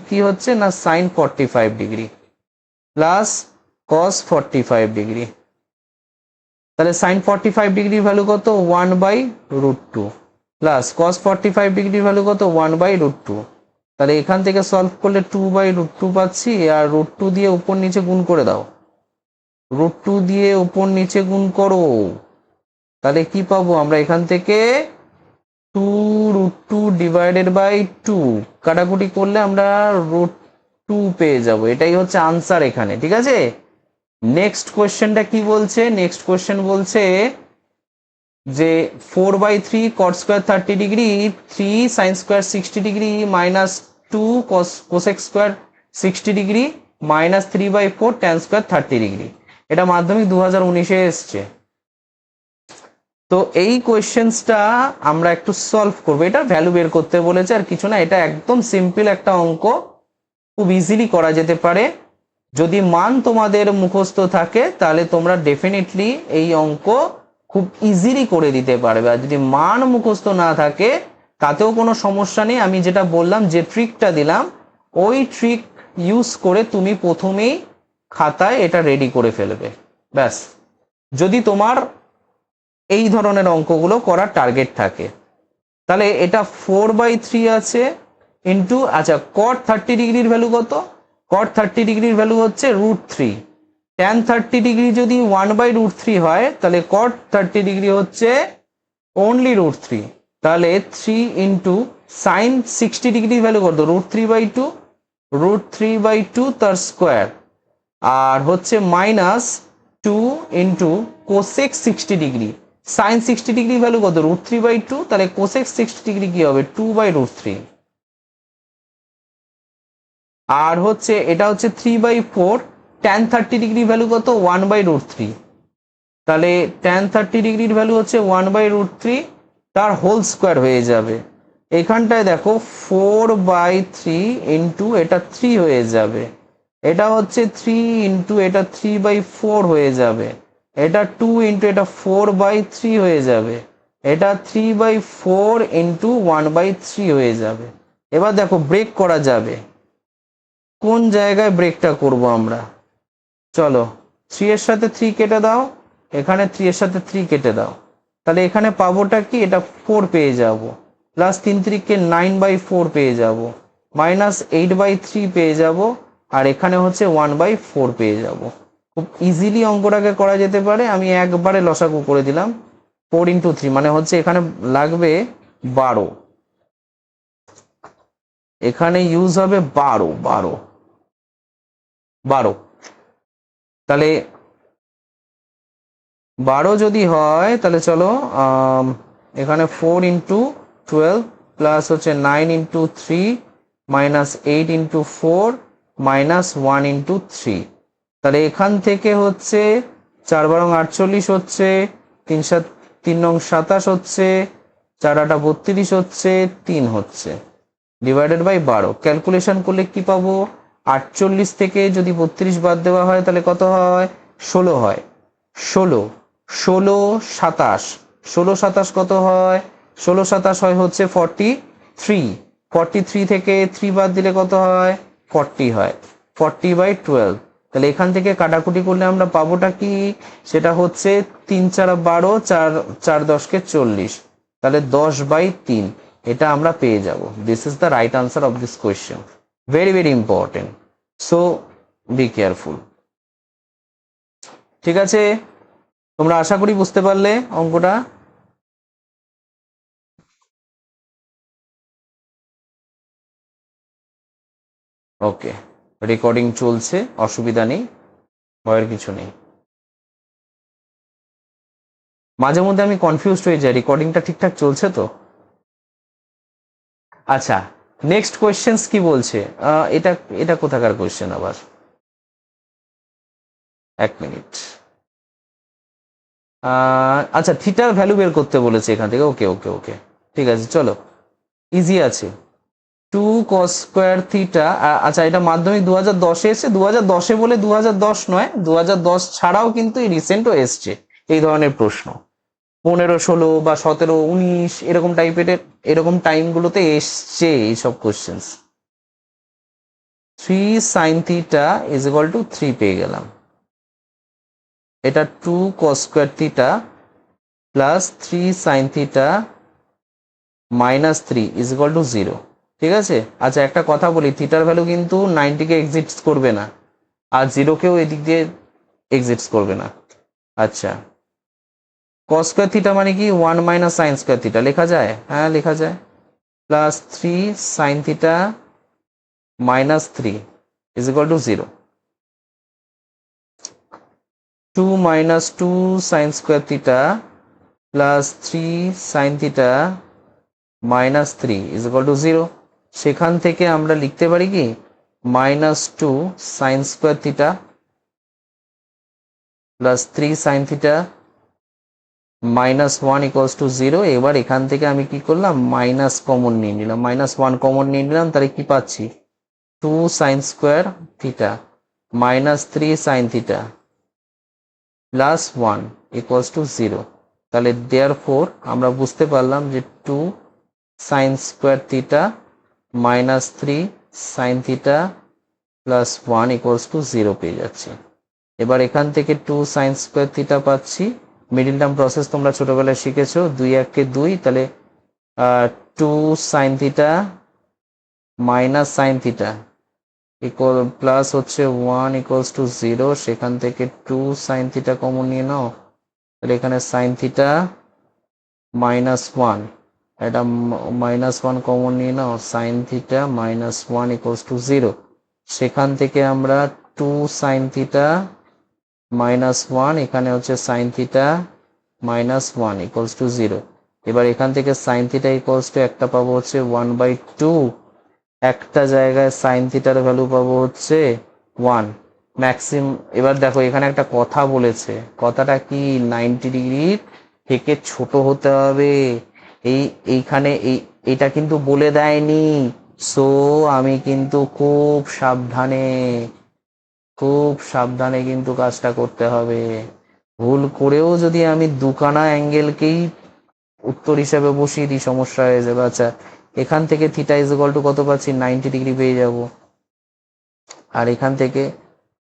কি হচ্ছে না, sine 45 degree plus cos 45 degree, তাহলে সাইন 45 ডিগ্রির ভ্যালু কত? 1/√2 প্লাস কস 45 ডিগ্রির ভ্যালু কত? 1/√2। তাহলে এখান থেকে সলভ করলে 2/√2 পাচ্ছি, আর √2 দিয়ে উপর নিচে গুণ করে দাও, √2 দিয়ে উপর নিচে গুণ করো, তাহলে কি পাবো আমরা এখান থেকে? 2√2 ডিভাইডেড বাই 2 কাটাকুটি করলে আমরা √2 পেয়ে যাব। এটাই হচ্ছে আনসার এখানে, ঠিক আছে। নেক্সট কোয়েশ্চেনটা কি বলছে? নেক্সট কোয়েশ্চেন বলছে যে 4/3 cot square 30 degree 3 sin square 60 degree minus 2 cosec square 60 degree minus 3/4 tan square 30 degree. এটা মাধ্যমিক 2019-এ এসছে। তো এই কোয়েশ্চেন্সটা আমরা একটু সলভ করবো। এটা ভ্যালু বের করতে বলেছে, আর কিছু না। এটা একদম সিম্পল একটা অঙ্ক, খুব ইজিলি করা যেতে পারে। যদি মান তোমাদের মুখস্থ থাকে তাহলে তোমরা ডেফিনেটলি এই অঙ্ক খুব ইজিলি করে দিতে পারবে। আর যদি মান মুখস্থ না থাকে তাতেও কোনো সমস্যা নেই। আমি যেটা বললাম, যে ট্রিকটা দিলাম, ওই ট্রিক ইউজ করে তুমি প্রথমেই খাতায় এটা রেডি করে ফেলবে, ব্যাস। যদি তোমার এই ধরনের অঙ্কগুলো করার টার্গেট থাকে, তাহলে এটা 4/3 আছে ইন্টু, আচ্ছা, cot 30 ডিগ্রির ভ্যালু কত? cot 30 ডিগ্রির ভ্যালু হচ্ছে √3। tan 30 ডিগ্রি যদি 1/√3 হয়, তাহলে cot 30 ডিগ্রি হচ্ছে অনলি √3। তাহলে 3 ইন্টু sin 60 ডিগ্রির ভ্যালু কত? √3/2, √3/2 তার স্কোয়ার, আর হচ্ছে minus 2 into cosec 60 degree. sin 60 degree value কত? √3/2, তাহলে cosec 60 ডিগ্রি কি হবে? 2/√3। আর হচ্ছে এটা হচ্ছে 3/4, tan 30 ডিগ্রি ভ্যালু কত? 1/√3। তাহলে tan 30 ডিগ্রির ভ্যালু হচ্ছে 1/√3, তার হোল স্কোয়ার হয়ে যাবে। এখানটায় দেখো 4/3 ইন্টু এটা 3 হয়ে যাবে, এটা হচ্ছে 3 ইন্টু এটা 3/4 হয়ে যাবে, এটা 2 ইন্টু এটা 4/3 হয়ে যাবে, এটা 3/4 ইন্টু 1/3 হয়ে যাবে। এবার দেখো ব্রেক করা যাবে। কোন জায়গায় ব্রেকটা করব আমরা? চলো, 3 এর সাথে 3 কেটে দাও, এখানে 3 এর সাথে 3 কেটে দাও, তাহলে এখানে পাবোটা কি? এটা 4 পেয়ে যাব, প্লাস 3 3-কে 9/4 পেয়ে যাব, মাইনাস 8/3 পেয়ে যাব, আর এখানে হচ্ছে 1/4 পেয়ে যাব। খুব ইজিলি অঙ্কটাকে করা যেতে পারে। আমি একবারে লসাগু করে দিলাম। 4 ইন্টু 3 মানে হচ্ছে এখানে লাগবে 12, এখানে ইউজ হবে 12। তাহলে 12 যদি হয়, তাহলে চলো এখানে 4 ইন্টু 12 প্লাস হচ্ছে 9 into 3 minus 8 into 4 minus 1 into 3। তাহলে এখান থেকে হচ্ছে 4 বারং 48 হচ্ছে, 3 নং 27 হচ্ছে, 4 8 32 হচ্ছে, 3 হচ্ছে, ডিভাইডেড বাই 12। ক্যালকুলেশন করলে কি পাবো? 48 থেকে যদি 32 বাদ দেওয়া হয় তাহলে কত হয়? 16 হয়। 16 16 27, 16 27 কত হয়? 16 27 হয় হচ্ছে 43। 43 থেকে 3 বাদ দিলে কত হয়? 40 হয়। 40/12। তাহলে এখান থেকে কাটাকুটি করলে আমরা পাবোটা কি? সেটা হচ্ছে 3 4 12, 4 4 10-কে 40, তাহলে 10/3 এটা আমরা পেয়ে যাব। This is the right answer of this question. Very very important, so be careful. ঠিক আছে, তোমরা আশা করি বুঝতে পারলে অঙ্কটা। ওকে, রেকর্ডিং চলছে, অসুবিধা নেই, ভয়ের কিছু নেই। মাঝে মধ্যে আমি কনফিউজড হয়ে যাই, রেকর্ডিংটা ঠিকঠাক চলছে তো? আচ্ছা, নেক্সট কোয়েশ্চেন্স কি বলছে? এটা এটা কোথাকার কোয়েশ্চেন আবার? এক মিনিট। আচ্ছা, থিটার ভ্যালু বের করতে বলেছে এখান থেকে। ওকে ওকে ওকে, ঠিক আছে, চলো, ইজি আছে। 2 cos স্কোয়ার থিটা। আচ্ছা, এটা মাধ্যমিক 2010-এ এসছে। 2010-এ বলে 2010 নয়, 2010 ছাড়াও কিন্তু রিসেন্টও এসছে এই ধরনের প্রশ্ন। 15 16 বা 17 19 এরকম টাইপের, এরকম টাইমগুলোতে এসছে এইসব questions. 3 sin theta is equal two 3 পেয়ে গেলাম। এটা 2 cos square theta plus 3 sin theta minus 3 is equal two 0। ঠিক আছে। আচ্ছা, একটা কথা বলি, থিটার ভ্যালু কিন্তু 90-কে এক্সিটস করবে না, আর 0-কেও এদিক দিয়ে এক্সিটস করবে না। আচ্ছা, কস স্কোয়ার থিটা মানে কি 1 মাইনাস সাইন স্কোয়ার থিটা লেখা যায়, হ্যাঁ লেখা যায়, plus 3 sign theta minus 3 is equal two 0। 2 minus 2 sign square theta plus 3 sign theta minus 3 is equal two 0। সেখান থেকে আমরা লিখতে পারি কি minus 2 sign square theta plus 3 sign theta minus 1 equals to 0। এবার এখান থেকে আমি কি করলাম মাইনাস কমন নিয়ে নিলাম, মাইনাস 1 কমন নিয়ে নিলাম, তাহলে কি পাচ্ছি 2 sign square theta minus 3 sign theta plus 1 equals to 0। তাহলে দেয়ারফোর আমরা বুঝতে পারলাম যে 2 sign square theta minus 3 sign theta plus 1 equals to 0 পেয়ে যাচ্ছি। এবার এখান থেকে 2 সাইন স্কোয়ার থিটা পাচ্ছি, মিডিল টার্ম প্রসেস তোমরা ছোটবেলায় শিখেছো, 2 1 2, তাহলে 2 sign theta minus sine theta equal plus হচ্ছে 1 ইকুয়ালস টু 0। সেখান থেকে 2 সাইন থিটা কমন নিয়ে নাও, তাহলে এখানে সাইন থিটা মাইনাস 1, এটা মাইনাস 1 কমন নিয়ে নাও, sine theta minus 1 equals to 0। সেখান থেকে আমরা 2 সাইন থিটা মাইনাস 1, এখানে হচ্ছে sign theta minus 1 equals to 0। এবার এখান থেকে সাইন থিটা ইকুয়ালস টু একটা পাবো হচ্ছে 1/2, একটা জায়গায় সাইন থিটার ভ্যালু পাবো হচ্ছে 1 ম্যাক্সিম। এবার দেখো এখানে একটা কথা বলেছে, কথাটা কি 90 ডিগ্রির থেকে ছোট হতে হবে, এইখানে এটা কিন্তু বলে দেয়নি। সো আমি কিন্তু খুব সাবধানে কিন্তু কাজটা করতে হবে। ভুল করেও যদি আমি দুখানা অ্যাঙ্গেলকেই উত্তর হিসাবে বসিয়ে দিই সমস্যা হয়ে যাবে। আচ্ছা এখান থেকে থিটা ইজ ইকুয়াল টু কত পাচ্ছি 90 ডিগ্রি পেয়ে যাব, আর এখান থেকে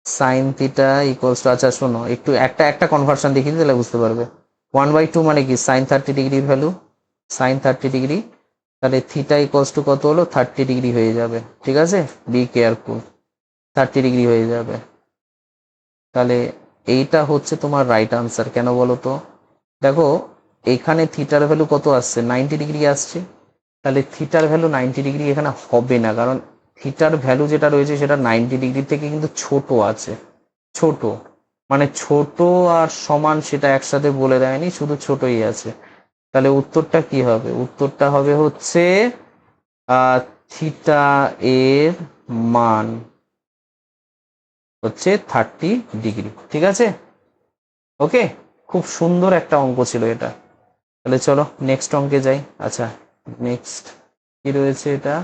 সাইন থিটা ইকুয়ালস টু, আচ্ছা শোনো একটু একটা কনভার্সন দেখিয়ে দিলে বুঝতে পারবে। 1/2 মানে কি সাইন 30 ডিগ্রির ভ্যালু, সাইন 30 ডিগ্রি, তাহলে থিটা ইকুয়ালস টু কত হলো 30 ডিগ্রি হয়ে যাবে, ঠিক আছে, বি কেয়ারফুল, 30 ডিগ্রি হয়ে যাবে। তাহলে এইটা হচ্ছে তোমার রাইট আনসার। কেন বলো তো, দেখো এখানে থিটার ভ্যালু কত আসছে 90 ডিগ্রি আসছে, তাহলে থিটার ভ্যালু 90 ডিগ্রি এখানে হবে না, কারণ থিটার ভ্যালু যেটা রয়েছে সেটা 90 ডিগ্রি থেকে কিন্তু ছোট আছে। ছোট মানে ছোট আর সমান সেটা একসাথে বলে দেয়নি, শুধু ছোটই আছে। তাহলে উত্তরটা কি হবে, উত্তরটা হবে হচ্ছে থিটা এর মান হচ্ছে 30 ডিগ্রি, ঠিক আছে। ওকে, খুব সুন্দর একটা অঙ্ক ছিল এটা। তাহলে চলো নেক্সট অঙ্কে যাই। আচ্ছা নেক্সট কি রয়েছে, এটা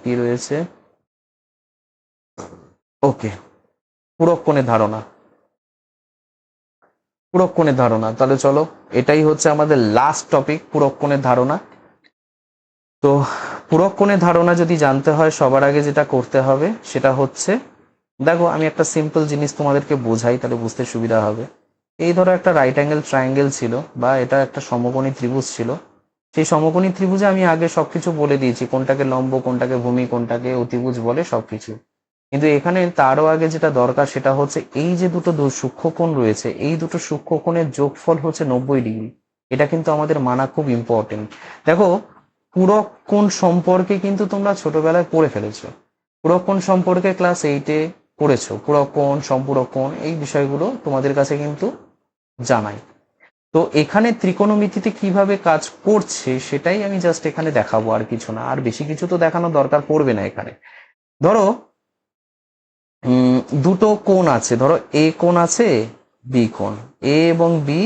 কি রয়েছে, ওকে পুরক্ষণের ধারণা, পুরক্ষণের ধারণা। তাহলে চলো এটাই হচ্ছে আমাদের লাস্ট টপিক, পুরক্ষণের ধারণা। তো পুরক্ষণের ধারণা যদি জানতে হয় সবার আগে যেটা করতে হবে সেটা হচ্ছে, দেখো আমি একটা সিম্পল জিনিস তোমাদেরকে বোঝাই তাহলে বুঝতে সুবিধা হবে। এই ধরো একটা রাইট অ্যাঙ্গেল ট্রায়াঙ্গেল ছিল, বা এটা একটা সমকোণী ত্রিভুজ ছিল। সেই সমকোণী ত্রিভুজে আমি আগে সবকিছু বলে দিয়েছি, কোনটাকে লম্ব, কোনটাকে ভূমি, কোনটাকে অতিভুজ বলে সবকিছু। কিন্তু এখানে তারও আগে যেটা দরকার সেটা হচ্ছে এই যে দুটো সূক্ষ্মকোণ রয়েছে, এই দুটো সূক্ষ্মকোণের যোগফল হচ্ছে 90 ডিগ্রি। এটা কিন্তু আমাদের মানা খুব ইম্পর্টেন্ট। দেখো পুরক্ষণ সম্পর্কে কিন্তু তোমরা ছোটবেলায় পড়ে ফেলেছো, পুরক্ষণ সম্পর্কে ক্লাস 8-এ পড়েছো, পুরক্ষণ সম্পুরক্ষণ এই বিষয়গুলো তোমাদের কাছে কিন্তু জানাই। তো এখানে ত্রিকোণমিতিতে কিভাবে কাজ করছে সেটাই আমি জাস্ট এখানে দেখাবো, আর কিছু না, আর বেশি কিছু তো দেখানোর দরকার পড়বে না। এখানে ধরো দুটো কোণ আছে, ধরো এ কোণ আছে, বি কোণ, এ এবং বি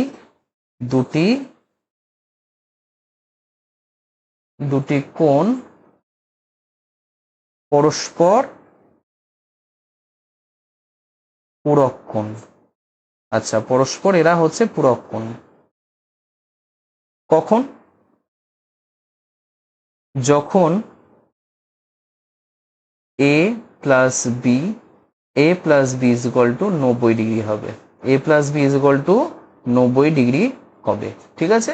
দুটি কোণ পরস্পর পুরক্ষণ। আচ্ছা পরস্পর এরা হচ্ছে পুরক্ষণ কখন, যখন A plus B is equal to 90 degree হবে, A plus B is equal to 90 degree হবে, ঠিক আছে।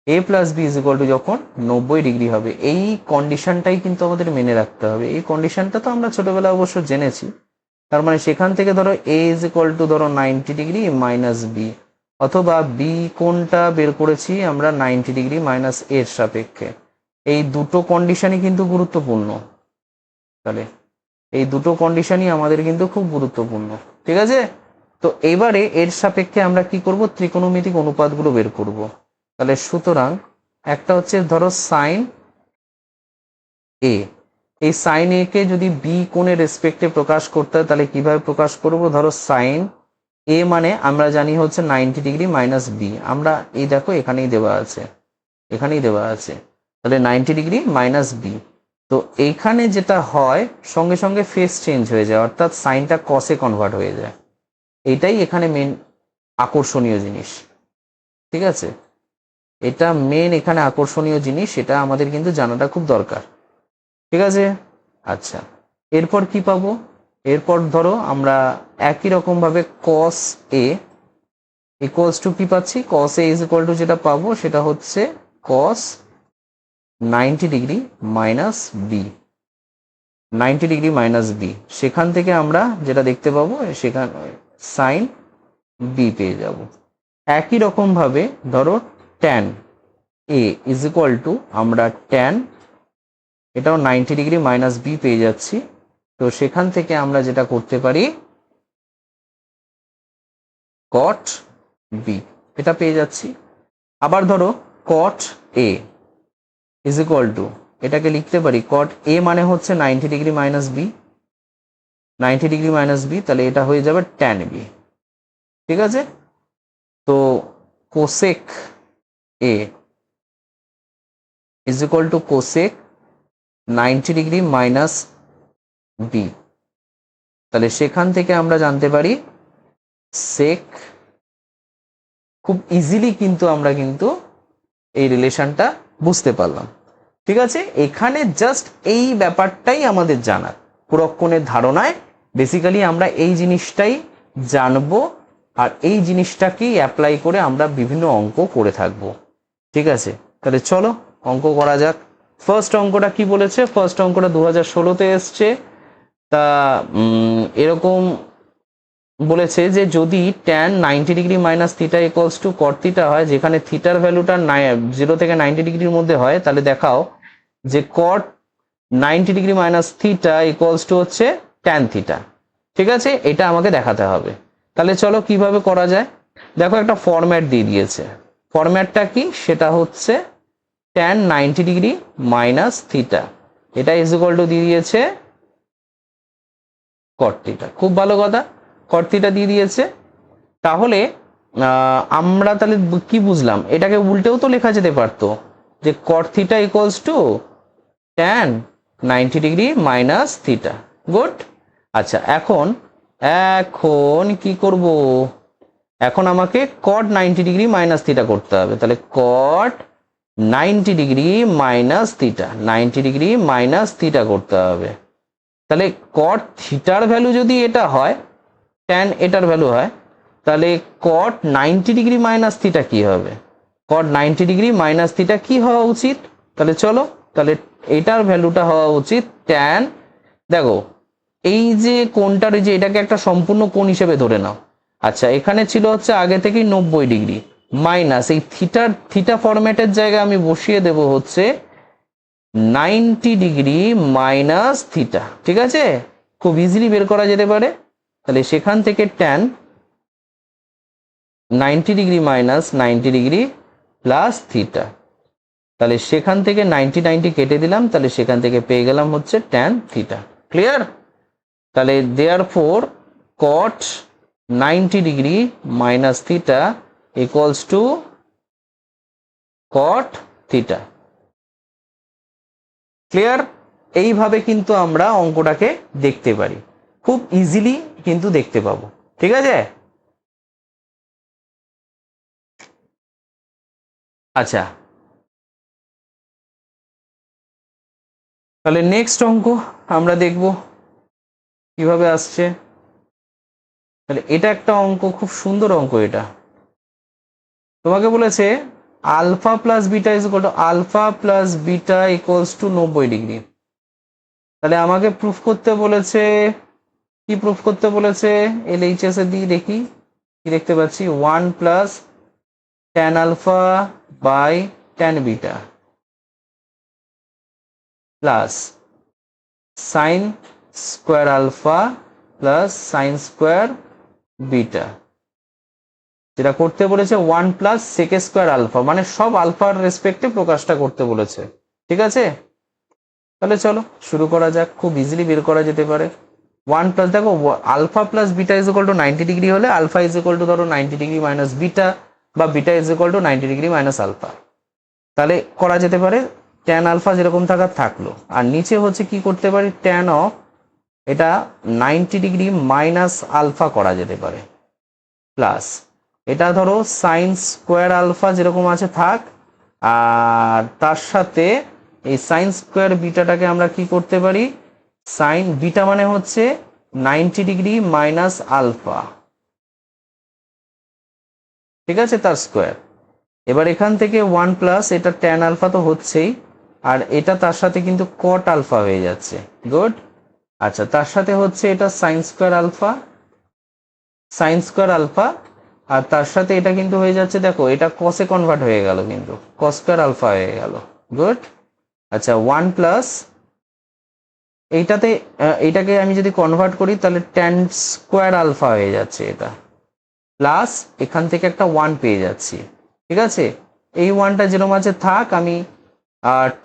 A plus B is equal to যখন 90 ডিগ্রি হবে, এই কন্ডিশনটাই কিন্তু আমাদের মেনে রাখতে হবে। এই কন্ডিশনটা তো আমরা ছোটবেলায় অবশ্য জেনেছি, তার মানে সেখান থেকে ধরো a ইজ ইকুয়াল টু ধরো 90 ডিগ্রি মাইনাস বি, অথবা বি কোনটা বের করেছি আমরা 90 ডিগ্রি মাইনাস এর সাপেক্ষে। এই দুটো কন্ডিশনই কিন্তু গুরুত্বপূর্ণ। তাহলে এই দুটো কন্ডিশনই আমাদের কিন্তু খুব গুরুত্বপূর্ণ, ঠিক আছে। তো এবারে এর সাপেক্ষে আমরা কি করব, ত্রিকোণমিতিক অনুপাতগুলো বের করব। তাহলে সুতরাং একটা হচ্ছে ধরো সাইন এ, এই সাইন এ কে যদি বি কোণের রেসপেক্টে প্রকাশ করতে হয় তাহলে কিভাবে প্রকাশ করব, ধরো সাইন এ মানে আমরা জানি হচ্ছে 90 ডিগ্রি মাইনাস বি, আমরা এই দেখো এখানেই দেওয়া আছে, এখানেই দেওয়া আছে, তাহলে 90 ডিগ্রি মাইনাস বি। তো এইখানে যেটা হয় সঙ্গে সঙ্গে ফেস চেঞ্জ হয়ে যায়, অর্থাৎ সাইনটা কসে কনভার্ট হয়ে যায়। এইটাই এখানে মেন আকর্ষণীয় জিনিস, ঠিক আছে। এটা মেন এখানে আকর্ষণীয় জিনিস, এটা আমাদের কিন্তু জানাটা খুব দরকার, ঠিক আছে। আচ্ছা, এরপর কি পাবো, এরপর ধরো আমরা একই রকম ভাবে কস এ ইকুয়ালস টু কি পাচ্ছি, cos a is equal to যেটা পাবো সেটা হচ্ছে cos 90 degree minus b, 90 degree minus b, সেখান থেকে আমরা যেটা দেখতে পাবো সেখানে সাইন বি পেয়ে যাব। একই রকম ভাবে ধরো tan A is equal two আমরা ট্যান এটাও 90 ডিগ্রি মাইনাস বি পেয়ে যাচ্ছি। তো সেখান থেকে আমরা যেটা করতে পারি কট বি এটা পেয়ে যাচ্ছি। আবার ধরো cot a is equal to এটাকে লিখতে পারি কট এ মানে হচ্ছে 90 degree minus b, 90 degree minus b, তাহলে এটা হয়ে যাবে ট্যান বি, ঠিক আছে। তো cosec a is equal to cosec 90 degree minus b, তাহলে সেখান থেকে আমরা জানতে পারি সেক, খুব ইজিলি কিন্তু আমরা কিন্তু এই রিলেশনটা বুঝতে পারলাম, ঠিক আছে। এখানে জাস্ট এই ব্যাপারটাই আমাদের জানার, পুরক্ষণের ধারণায় বেসিক্যালি আমরা এই জিনিসটাই জানবো, আর এই জিনিসটাকেই অ্যাপ্লাই করে আমরা বিভিন্ন অঙ্ক করে থাকবো, ঠিক আছে। তাহলে চলো অঙ্ক করা যাক। ফার্স্ট অঙ্কটা কি বলেছে, ফার্স্ট অঙ্কটা 2016-তে এসছে। তা এরকম বলেছে যে যদি tan 90 degree minus theta equals to cot theta হয়, যেখানে থিটার ভ্যালুটা 0 থেকে 90 ডিগ্রির মধ্যে হয়, তাহলে দেখাও যে কট 90 degree minus theta equals to হচ্ছে ট্যান থিটা, ঠিক আছে। এটা আমাকে দেখাতে হবে। তাহলে চলো কিভাবে করা যায়, দেখো একটা ফরম্যাট দিয়ে দিয়েছে, ফরম্যাটটা কি, সেটা হচ্ছে ট্যান 90 ডিগ্রি মাইনাস থিটা, এটা ইজ ইকুয়াল টু দিয়ে দিয়েছে কট থিটা, খুব ভালো কথা, কট থিটা দিয়ে দিয়েছে। তাহলে আমরা তাহলে কি বুঝলাম, এটাকে উল্টেও তো লেখা যেতে পারতো যে কট theta equals two tan 90 degree minus theta, good. আচ্ছা, এখন এখন কি করব, এখন আমাকে কট 90 ডিগ্রি মাইনাস থিটা করতে হবে, তাহলে কট 90 degree minus theta, 90 degree minus theta করতে হবে। তাহলে কট থিটার ভ্যালু যদি এটা হয়, ট্যান এটার ভ্যালু হয়, তাহলে কট 90 ডিগ্রি মাইনাস থিটা কি হবে, কট 90 ডিগ্রি মাইনাস থিটা কি হওয়া উচিত, তাহলে চলো, তাহলে এটার ভ্যালুটা হওয়া উচিত ট্যান, দেখো এই যে কোণটার, যে এটাকে একটা সম্পূর্ণ কোণ হিসেবে ধরে নাও। আচ্ছা, এখানে ছিল হচ্ছে আগে থেকেই 90 ডিগ্রি মাইনাস এই থিটা ফরম্যাটের জায়গায় আমি বসিয়ে দেব হচ্ছে 90 ডিগ্রি মাইনাস থিটা, ঠিক আছে, খুব ইজিলি বের করা যেতে পারে। তাহলে সেখান থেকে tan 90 degree minus 90 degree plus theta, তাহলে সেখান থেকে 90 90 কেটে দিলাম, তাহলে সেখান থেকে পেয়ে গেলাম হচ্ছে ট্যান থিটা, ক্লিয়ার। তাহলে therefore cot 90 degree minus theta equals to cot theta, clear. এইভাবে কিন্তু আমরা অঙ্কটাকে দেখতে পারি, খুব ইজিলি কিন্তু দেখতে পাবো, ঠিক আছে। আচ্ছা, তাহলে নেক্সট অঙ্ক আমরা দেখব কিভাবে আসছে। তাহলে এটা একটা অঙ্ক, খুব সুন্দর অঙ্ক এটা। তোমাকে বলেছে alpha plus beta is equal to alpha plus beta equals to 90 degree. তাহলে আমাকে প্রুফ করতে বলেছে কি প্রুফ করতে বলেছে? LHS এ দিয়ে দেখি কি দেখতে পাচ্ছি, 1 plus tan alpha by tan beta plus sine square alpha plus sine square beta, যেটা করতে বলেছে 1 প্লাস সেক স্কোয়ার আলফা, মানে সব আলফার রেসপেক্টে প্রকাশটা করতে বলেছে। ঠিক আছে, তাহলে চলো শুরু করা যাক। খুব ইজিলি বের করা যেতে পারে। 1 প্লাস, দেখো alpha plus beta is equal to 90 degree হলে আলফা ইজ ইকুয়াল টু ধরো 90 ডিগ্রি মাইনাস বিটা, বা beta is equal to 90 degree minus alpha, তাহলে করা যেতে পারে। ট্যান আলফা যেরকম থাকার থাকলো, আর নিচে হচ্ছে কি করতে পারি, ট্যান অফ এটা 90 ডিগ্রি মাইনাস আলফা করা যেতে পারে, প্লাস এটা ধরো সাইন স্কোয়ার আলফা যেরকম আছে থাক, আর তার সাথে এই সাইন স্কোয়ার বিটাটাকে আমরা কি করতে পারি, সাইন বিটা মানে হচ্ছে 90 ডিগ্রি মাইনাস আলফা, ঠিক আছে, তার স্কোয়ার। এবার এখান থেকে 1 প্লাস এটা ট্যান আলফা তো হচ্ছেই, আর এটা তার সাথে কিন্তু কট আলফা হয়ে যাচ্ছে। গুড। আচ্ছা, তার সাথে হচ্ছে এটা sine square alpha, sine square alpha, আর তার সাথে এটা কিন্তু হয়ে যাচ্ছে, দেখো এটা কসে কনভার্ট হয়ে গেল, কিন্তু কস স্কোয়ার আলফা হয়ে গেল। গুড। আচ্ছা, 1 প্লাস এইটাতে এইটাকে আমি যদি কনভার্ট করি তাহলে ট্যান স্কোয়ার আলফা হয়ে যাচ্ছে এটা, প্লাস এখান থেকে একটা 1 পেয়ে যাচ্ছি। ঠিক আছে, এই 1টা যেরকম আছে থাক, আমি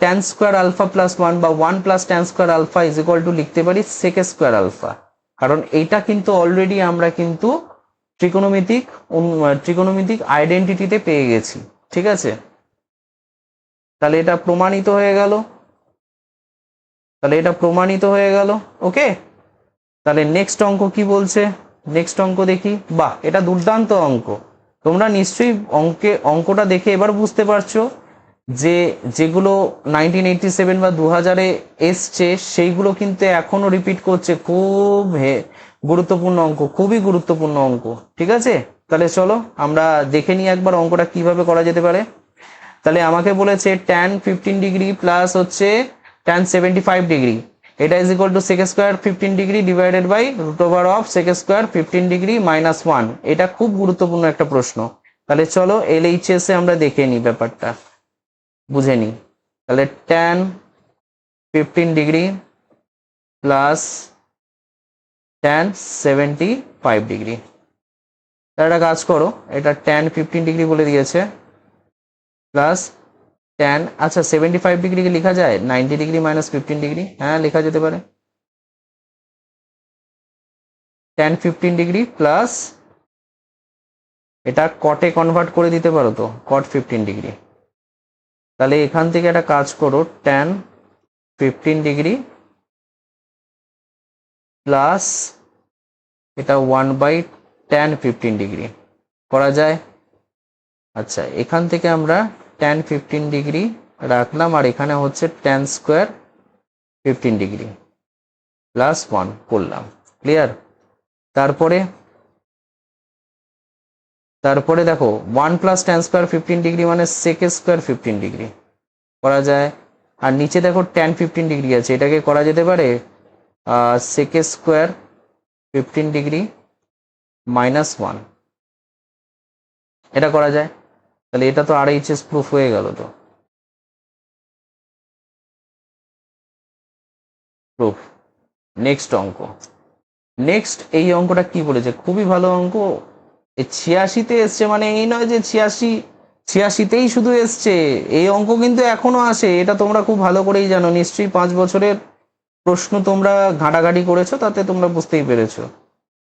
ট্যান স্কোয়ার আলফা প্লাস 1 বা 1 plus tan square alpha is equal to লিখতে পারি সেক স্কোয়ার আলফা, কারণ এইটা কিন্তু অলরেডি আমরা কিন্তু ট্রিকোনোমেট্রিক আইডেন্টিটিতে পেয়ে গেছি। ঠিক আছে, তাহলে এটা প্রমাণিত হয়ে গেল, ওকে। তাহলে নেক্সট অঙ্ক কি বলছে, নেক্সট অঙ্ক দেখি। বাহ, এটা দুর্দান্ত অঙ্ক। তোমরা নিশ্চয়ই অঙ্কটা দেখে এবার বুঝতে পারছো যে যেগুলো 1987 বা 2000-এ এসছে সেইগুলো কিন্তু এখনো রিপিট করছে। খুব গুরুত্বপূর্ণ অঙ্ক, খুবই গুরুত্বপূর্ণ অঙ্ক। ঠিক আছে, তাহলে চলো আমরা দেখে নিই একবার অঙ্কটা কিভাবে করা যেতে পারে। তাহলে আমাকে বলেছে tan 15 ডিগ্রি প্লাস হচ্ছে tan 75 ডিগ্রি, এটা is equal to sec square 15 degree divided by root over of sec square 15 degree minus 1। এটা খুব গুরুত্বপূর্ণ একটা প্রশ্ন। তাহলে চলো LHS এ আমরা দেখে নিই ব্যাপারটা, বুঝে নিই। তাহলে tan 15 degree plus tan 75 degree, তাহলে একটা কাজ করো, এটা tan 15 ডিগ্রি বলে দিয়েছে প্লাস tan, আচ্ছা 75 ডিগ্রি কি লেখা যায় 90 ডিগ্রি মাইনাস 15 ডিগ্রি? হ্যাঁ, লেখা যেতে পারে। tan 15 ডিগ্রি প্লাস এটা কটে কনভার্ট করে দিতে পারো তো, cot 15 ডিগ্রি। তাহলে এখান থেকে একটা কাজ করো, tan 15 ডিগ্রি প্লাস এটা 1 বাই tan 15 ডিগ্রি করা যায়। আচ্ছা, এখান থেকে আমরা tan 15 ডিগ্রি রাখলাম, আর এখানে হচ্ছে tan স্কোয়ার 15 ডিগ্রি প্লাস 1 করলাম। ক্লিয়ার? তারপরে দেখো 1 প্লাস tan স্কোয়ার 15 ডিগ্রি মানে সেক স্কোয়ার 15 ডিগ্রি করা যায়, আর নিচে দেখো tan 15 ডিগ্রি আছে, এটাকে করা যেতে পারে সেক স্কোয়ার 15 ডিগ্রি মাইনাস 1, এটা করা যায়। তাহলে এটা তো RHS প্রুফ হয়ে গেল তো, প্রুফ। নেক্সট অঙ্ক, নেক্সট এই অঙ্কটা কি বলেছে, খুবই ভালো অঙ্ক। 86-তে এসছে, মানে এই নয় যে 86-তেই শুধু এসছে, এই অঙ্ক কিন্তু এখনো আসে, এটা তোমরা খুব ভালো করেই জানো। নিশ্চয়ই 5 বছরের প্রশ্ন তোমরা ঘাটাঘাটি করেছো, তাতে তোমরা বুঝতেই পেরেছো।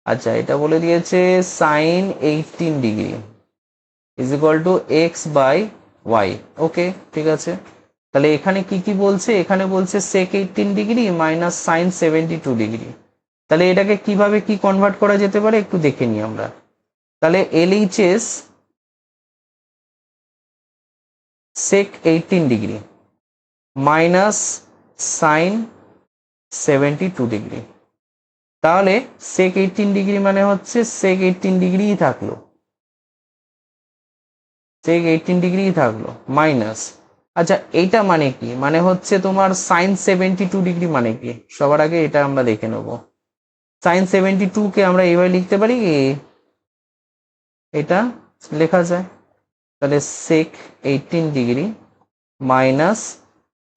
আচ্ছা, এটা বলে দিয়েছে sine 18 degree is equal to x by Y. Okay, ঠিক আছে। তাহলে এখানে কি কি বলছে, এখানে বলছে sec 18 degree minus sine 72 degree. তাহলে এটাকে কিভাবে কি কনভার্ট করা যেতে পারে একটু দেখে নিই আমরা। তাহলে LHS সেক 18 ডিগ্রি মাইনাস সাইন 72 ডিগ্রি, তাহলে সেক 18 ডিগ্রি মানে হচ্ছে সেক 18 ডিগ্রিই থাকলো, সেক 18 ডিগ্রিই থাকলো মাইনাস, আচ্ছা এইটা মানে কি, মানে হচ্ছে তোমার সাইন 72 ডিগ্রি মানে কি, সবার আগে এটা আমরা দেখে নেব। সাইন 72 কে আমরা এইভাবে লিখতে পারি কি, এটা লেখা যায়। তাহলে সেক 18 ডিগ্রি মাইনাস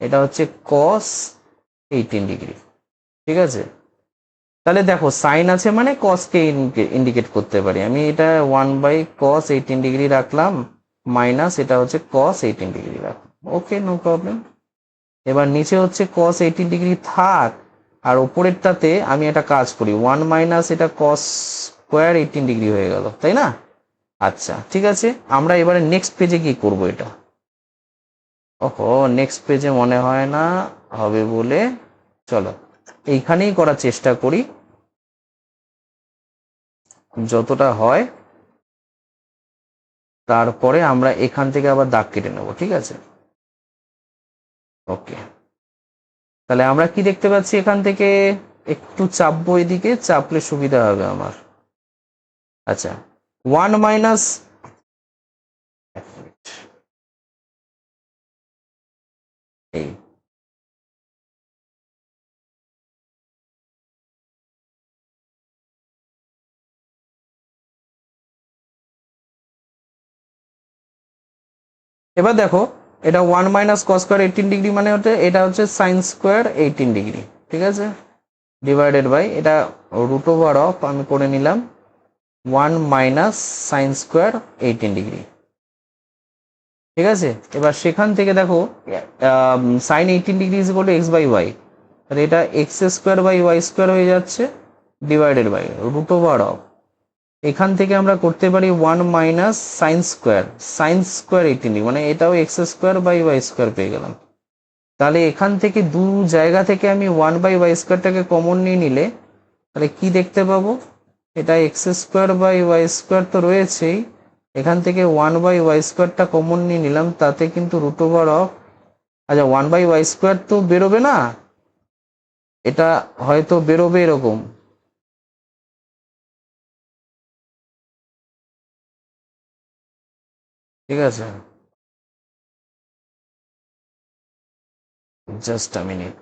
এটা হচ্ছে কস 18 ডিগ্রি। ঠিক আছে, তাহলে দেখো সাইন আছে মানে কসকে ইন্ডিকেট করতে পারি আমি। এটা 1/cos 18 ডিগ্রি রাখলাম, মাইনাস এটা হচ্ছে cos 18 ডিগ্রি রাখলাম। ওকে, নো প্রবলেম। এবার নিচে হচ্ছে cos 18 ডিগ্রি থাক, আর ওপরেরটাতে আমি একটা কাজ করি, 1 মাইনাস এটা cos স্কোয়ার 18 ডিগ্রি হয়ে গেল, তাই না? আচ্ছা ঠিক আছে, আমরা এবারে নেক্সট পেজে কি করব এটা। ওহো, নেক্সট পেজে মনে হয় না হবে বলে, চলো এইখানেই করার চেষ্টা করি যতটা হয়, তারপরে আমরা এখান থেকে আবার দাগ কেটে নেব। ঠিক আছে, ওকে। তাহলে আমরা কি দেখতে পাচ্ছি, এখান থেকে একটু চাপবো, এদিকে চাপলে সুবিধা হবে আমার। আচ্ছা, 1 মাইনাস, এই এবার দেখো, এটা 1 মাইনাস কস স্কোয়ার 18 ডিগ্রি মানে হচ্ছে এটা হচ্ছে সাইন স্কোয়ার 18 ডিগ্রি। ঠিক আছে, ডিভাইডেড বাই এটা রুট ওভার অফ আমি করে নিলাম 1 মাইনাস সাইন স্কোয়ার 18 ডিগ্রি। ঠিক আছে, এবার সেখান থেকে দেখো sine 18 degree is equal to x by y, তাহলে এটা x square by y square হয়ে যাচ্ছে, divided by root over of, এখান থেকে আমরা করতে পারি 1 মাইনাস সাইন স্কোয়ার 18 মানে এটাও x square by y square পেয়ে গেলাম। তাহলে এখান থেকে দু জায়গা থেকে আমি 1/y স্কোয়ারটাকে কমন নিয়ে নিলে তাহলে কি দেখতে পাবো, এটা x square by y square তো রয়েছেই, এখান থেকে 1/y স্কোয়ারটা কমন নিয়ে নিলাম, তাতে কিন্তু রুট ওভার অফ, আচ্ছা 1/y স্কোয়ার তো বেরোবে না, এটা হয়তো বেরোবে এরকম। ঠিক আছে, জাস্ট আ মিনিট,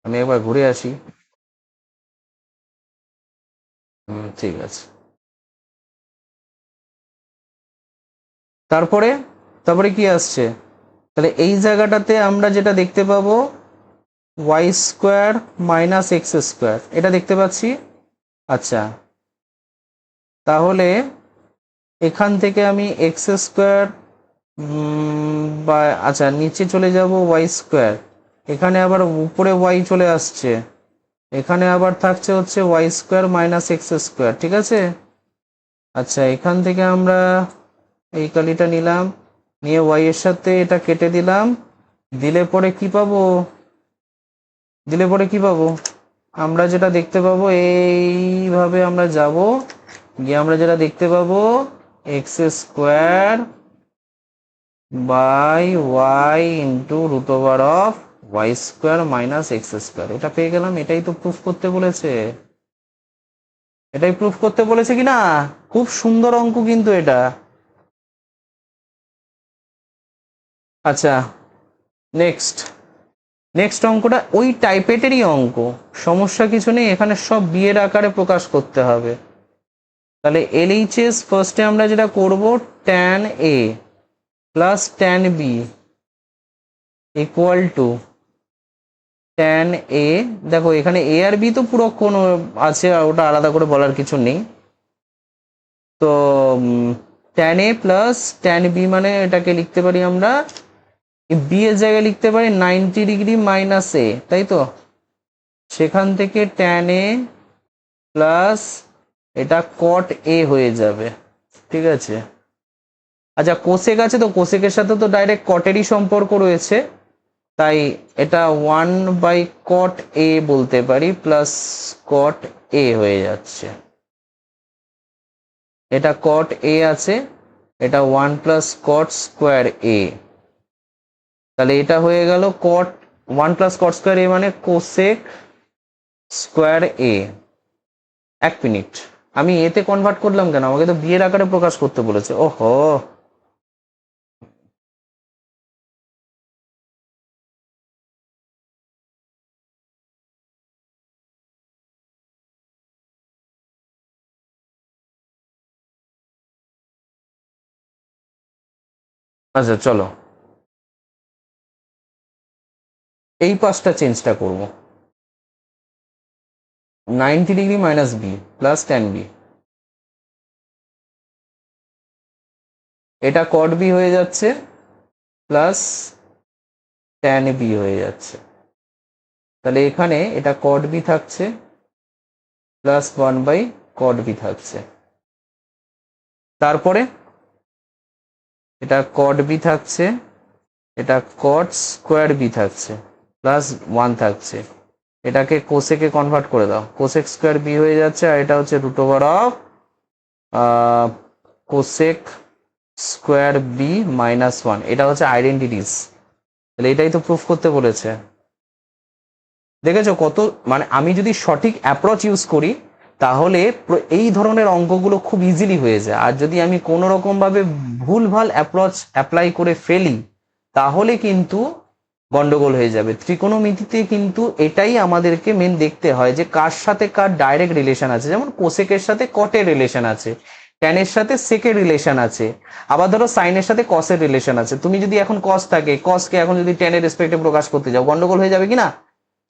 আমি একবার ঘুরে আসি। ঠিক আছে, তারপরে তারপরে কি আসছে, তাহলে এই জায়গাটাতে আমরা যেটা দেখতে পাবো y square minus x square, এটা দেখতে পাচ্ছি। আচ্ছা, তাহলে এখান থেকে আমি এক্স স্কোয়ার বা আচ্ছা নিচে চলে যাব ওয়াই স্কোয়ার, এখানে আবার উপরে ওয়াই চলে আসছে, এখানে আবার থাকছে হচ্ছে y square minus x square. ঠিক আছে, আচ্ছা এখান থেকে আমরা এই কালিটা নিলাম, নিয়ে ওয়াই এর সাথে এটা কেটে দিলাম, দিলে পরে কি পাবো, আমরা যেটা দেখতে পাবো, এইভাবে আমরা যাব, গিয়ে আমরা যেটা দেখতে পাবো x square by y into root over of y square minus x square, এটা পেয়ে গেলাম। এটাই তো প্রুফ করতে বলেছে, এটাই প্রুফ করতে বলেছে কি না? খুব সুন্দর অঙ্ক কিন্তু এটা। আচ্ছা, নেক্সট নেক্সট অঙ্কটা ওই টাইপেটেরই অঙ্ক, সমস্যা কিছু নেই, এখানে সব বিয়ের আকারে প্রকাশ করতে হবে। তাহলে এলএইচএস ফার্স্টে আমরা যেটা করব, tan a plus tan b equal to tan a, দেখো এখানে এ আর বি তো পুরো কোন আছে, আর ওটা আলাদা করে বলার কিছু নেই। তো tan a plus tan b মানে এটাকে লিখতে পারি আমরা, বি এর জায়গায় লিখতে পারি 90 ডিগ্রি মাইনাস এ, তাই তো? সেখান থেকে ট্যান এ প্লাস এটা কট এ হয়ে যাবে। ঠিক আছে, আচ্ছা কোসেক আছে তো, কোসেকের সাথে তো ডাইরেক্ট কটেরই সম্পর্ক রয়েছে, তাই এটা 1/cot এ বলতে পারি, প্লাস cot এ হয়ে যাচ্ছে, এটা cot এ আছে, এটা 1 প্লাস cot স্কোয়ার এ, তাহলে এটা হয়ে গেল cot 1 প্লাস cot স্কোয়ার এ মানে কোসেক স্কোয়ার এ। এক মিনিট, আমি এতে কনভার্ট করলাম কেন, আমাকে তো বিয়ের আকারে প্রকাশ করতে বলেছে। ওহো, আচ্ছা চলো এই পাশটা চেঞ্জটা করব। 90 degree minus b plus tan b, এটা কট বি হয়ে যাচ্ছে প্লাস ট্যান বি হয়ে যাচ্ছে। তাহলে এখানে এটা কট বি থাকছে প্লাস 1 বাই কট বি থাকছে। তারপরে এটা কট বি থাকছে, এটা কট স্কোয়ার বি থাকছে প্লাস 1 থাকছে। এটাকে কোসেকে কনভার্ট করে দাও, কোসেক স্কোয়ার বি হয়ে যাচ্ছে, আর এটা হচ্ছে root over of cosec square b minus 1। এটা হচ্ছে আইডেন্টিটিস। তাহলে এটাই তো প্রুফ করতে বলেছে। দেখেছো কত, মানে আমি যদি সঠিক অ্যাপ্রোচ ইউজ করি তাহলে এই ধরনের অঙ্কগুলো খুব ইজিলি হয়ে যায়। আর যদি আমি কোনো রকম ভাবে ভুলভাল অ্যাপ্রোচ অ্যাপ্লাই করে ফেলি তাহলে কিন্তু গন্ডগোল হয়ে যাবে। ত্রিকোণমিতিতে কিন্তু এটাই আমাদেরকে মেন দেখতে হয় যে কার সাথে কার ডাইরেক্ট রিলেশন আছে। যেমন কোসেকের সাথে কটের রিলেশন আছে, ট্যানের সাথে সেকের রিলেশন আছে, আবার ধরো সাইনের সাথে কসের রিলেশন আছে। তুমি যদি এখন কস থাকে, কসকে এখন যদি ট্যানের রেসপেক্টে প্রকাশ করতে যাও গন্ডগোল হয়ে যাবে কিনা।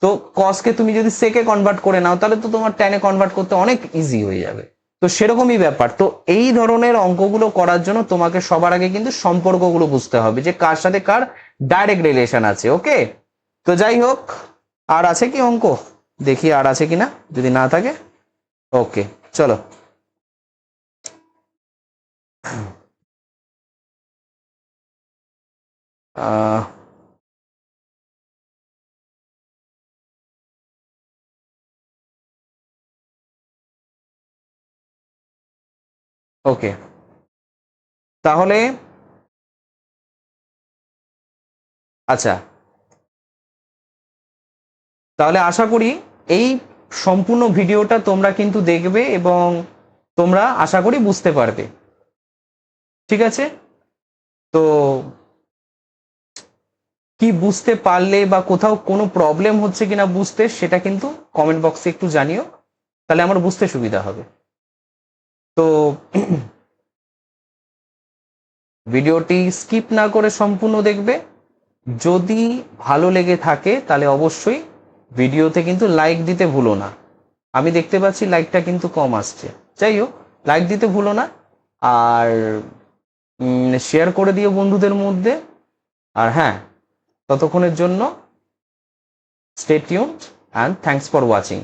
তো কসকে তুমি যদি সেকে কনভার্ট করে নাও তাহলে তো তোমার ট্যানে কনভার্ট করতে অনেক ইজি হয়ে যাবে। তো সেরকমই ব্যাপার। তো এই ধরনের অঙ্কগুলো করার জন্য তোমাকে সবার আগে কিন্তু সম্পর্কগুলো বুঝতে হবে যে কার সাথে কার ডাইরেক্ট রিলেশন আছে। ওকে, তো যাই হোক, আর আছে কি অঙ্ক দেখি আর আছে কিনা, যদি না থাকে ওকে চলো। ওকে, তাহলে আচ্ছা, তাহলে আশা করি এই সম্পূর্ণ ভিডিওটা তোমরা কিন্তু দেখবে এবং তোমরা আশা করি বুঝতে পারবে। ঠিক আছে, তো কি বুঝতে পারলে বা কোথাও কোনো প্রবলেম হচ্ছে কিনা বুঝতে, সেটা কিন্তু কমেন্ট বক্সে একটু জানিও, তাহলে আমার বুঝতে সুবিধা হবে। তো ভিডিওটি স্কিপ না করে সম্পূর্ণ দেখবে। যদি ভালো লেগে থাকে তাহলে অবশ্যই ভিডিওতে কিন্তু লাইক দিতে ভুলো না। আমি দেখতে পাচ্ছি লাইকটা কিন্তু কম আসছে, যাই হোক লাইক দিতে ভুলো না। আর শেয়ার করে দিও বন্ধুদের মধ্যে। আর হ্যাঁ, ততক্ষণের জন্য stay tuned and thanks for watching.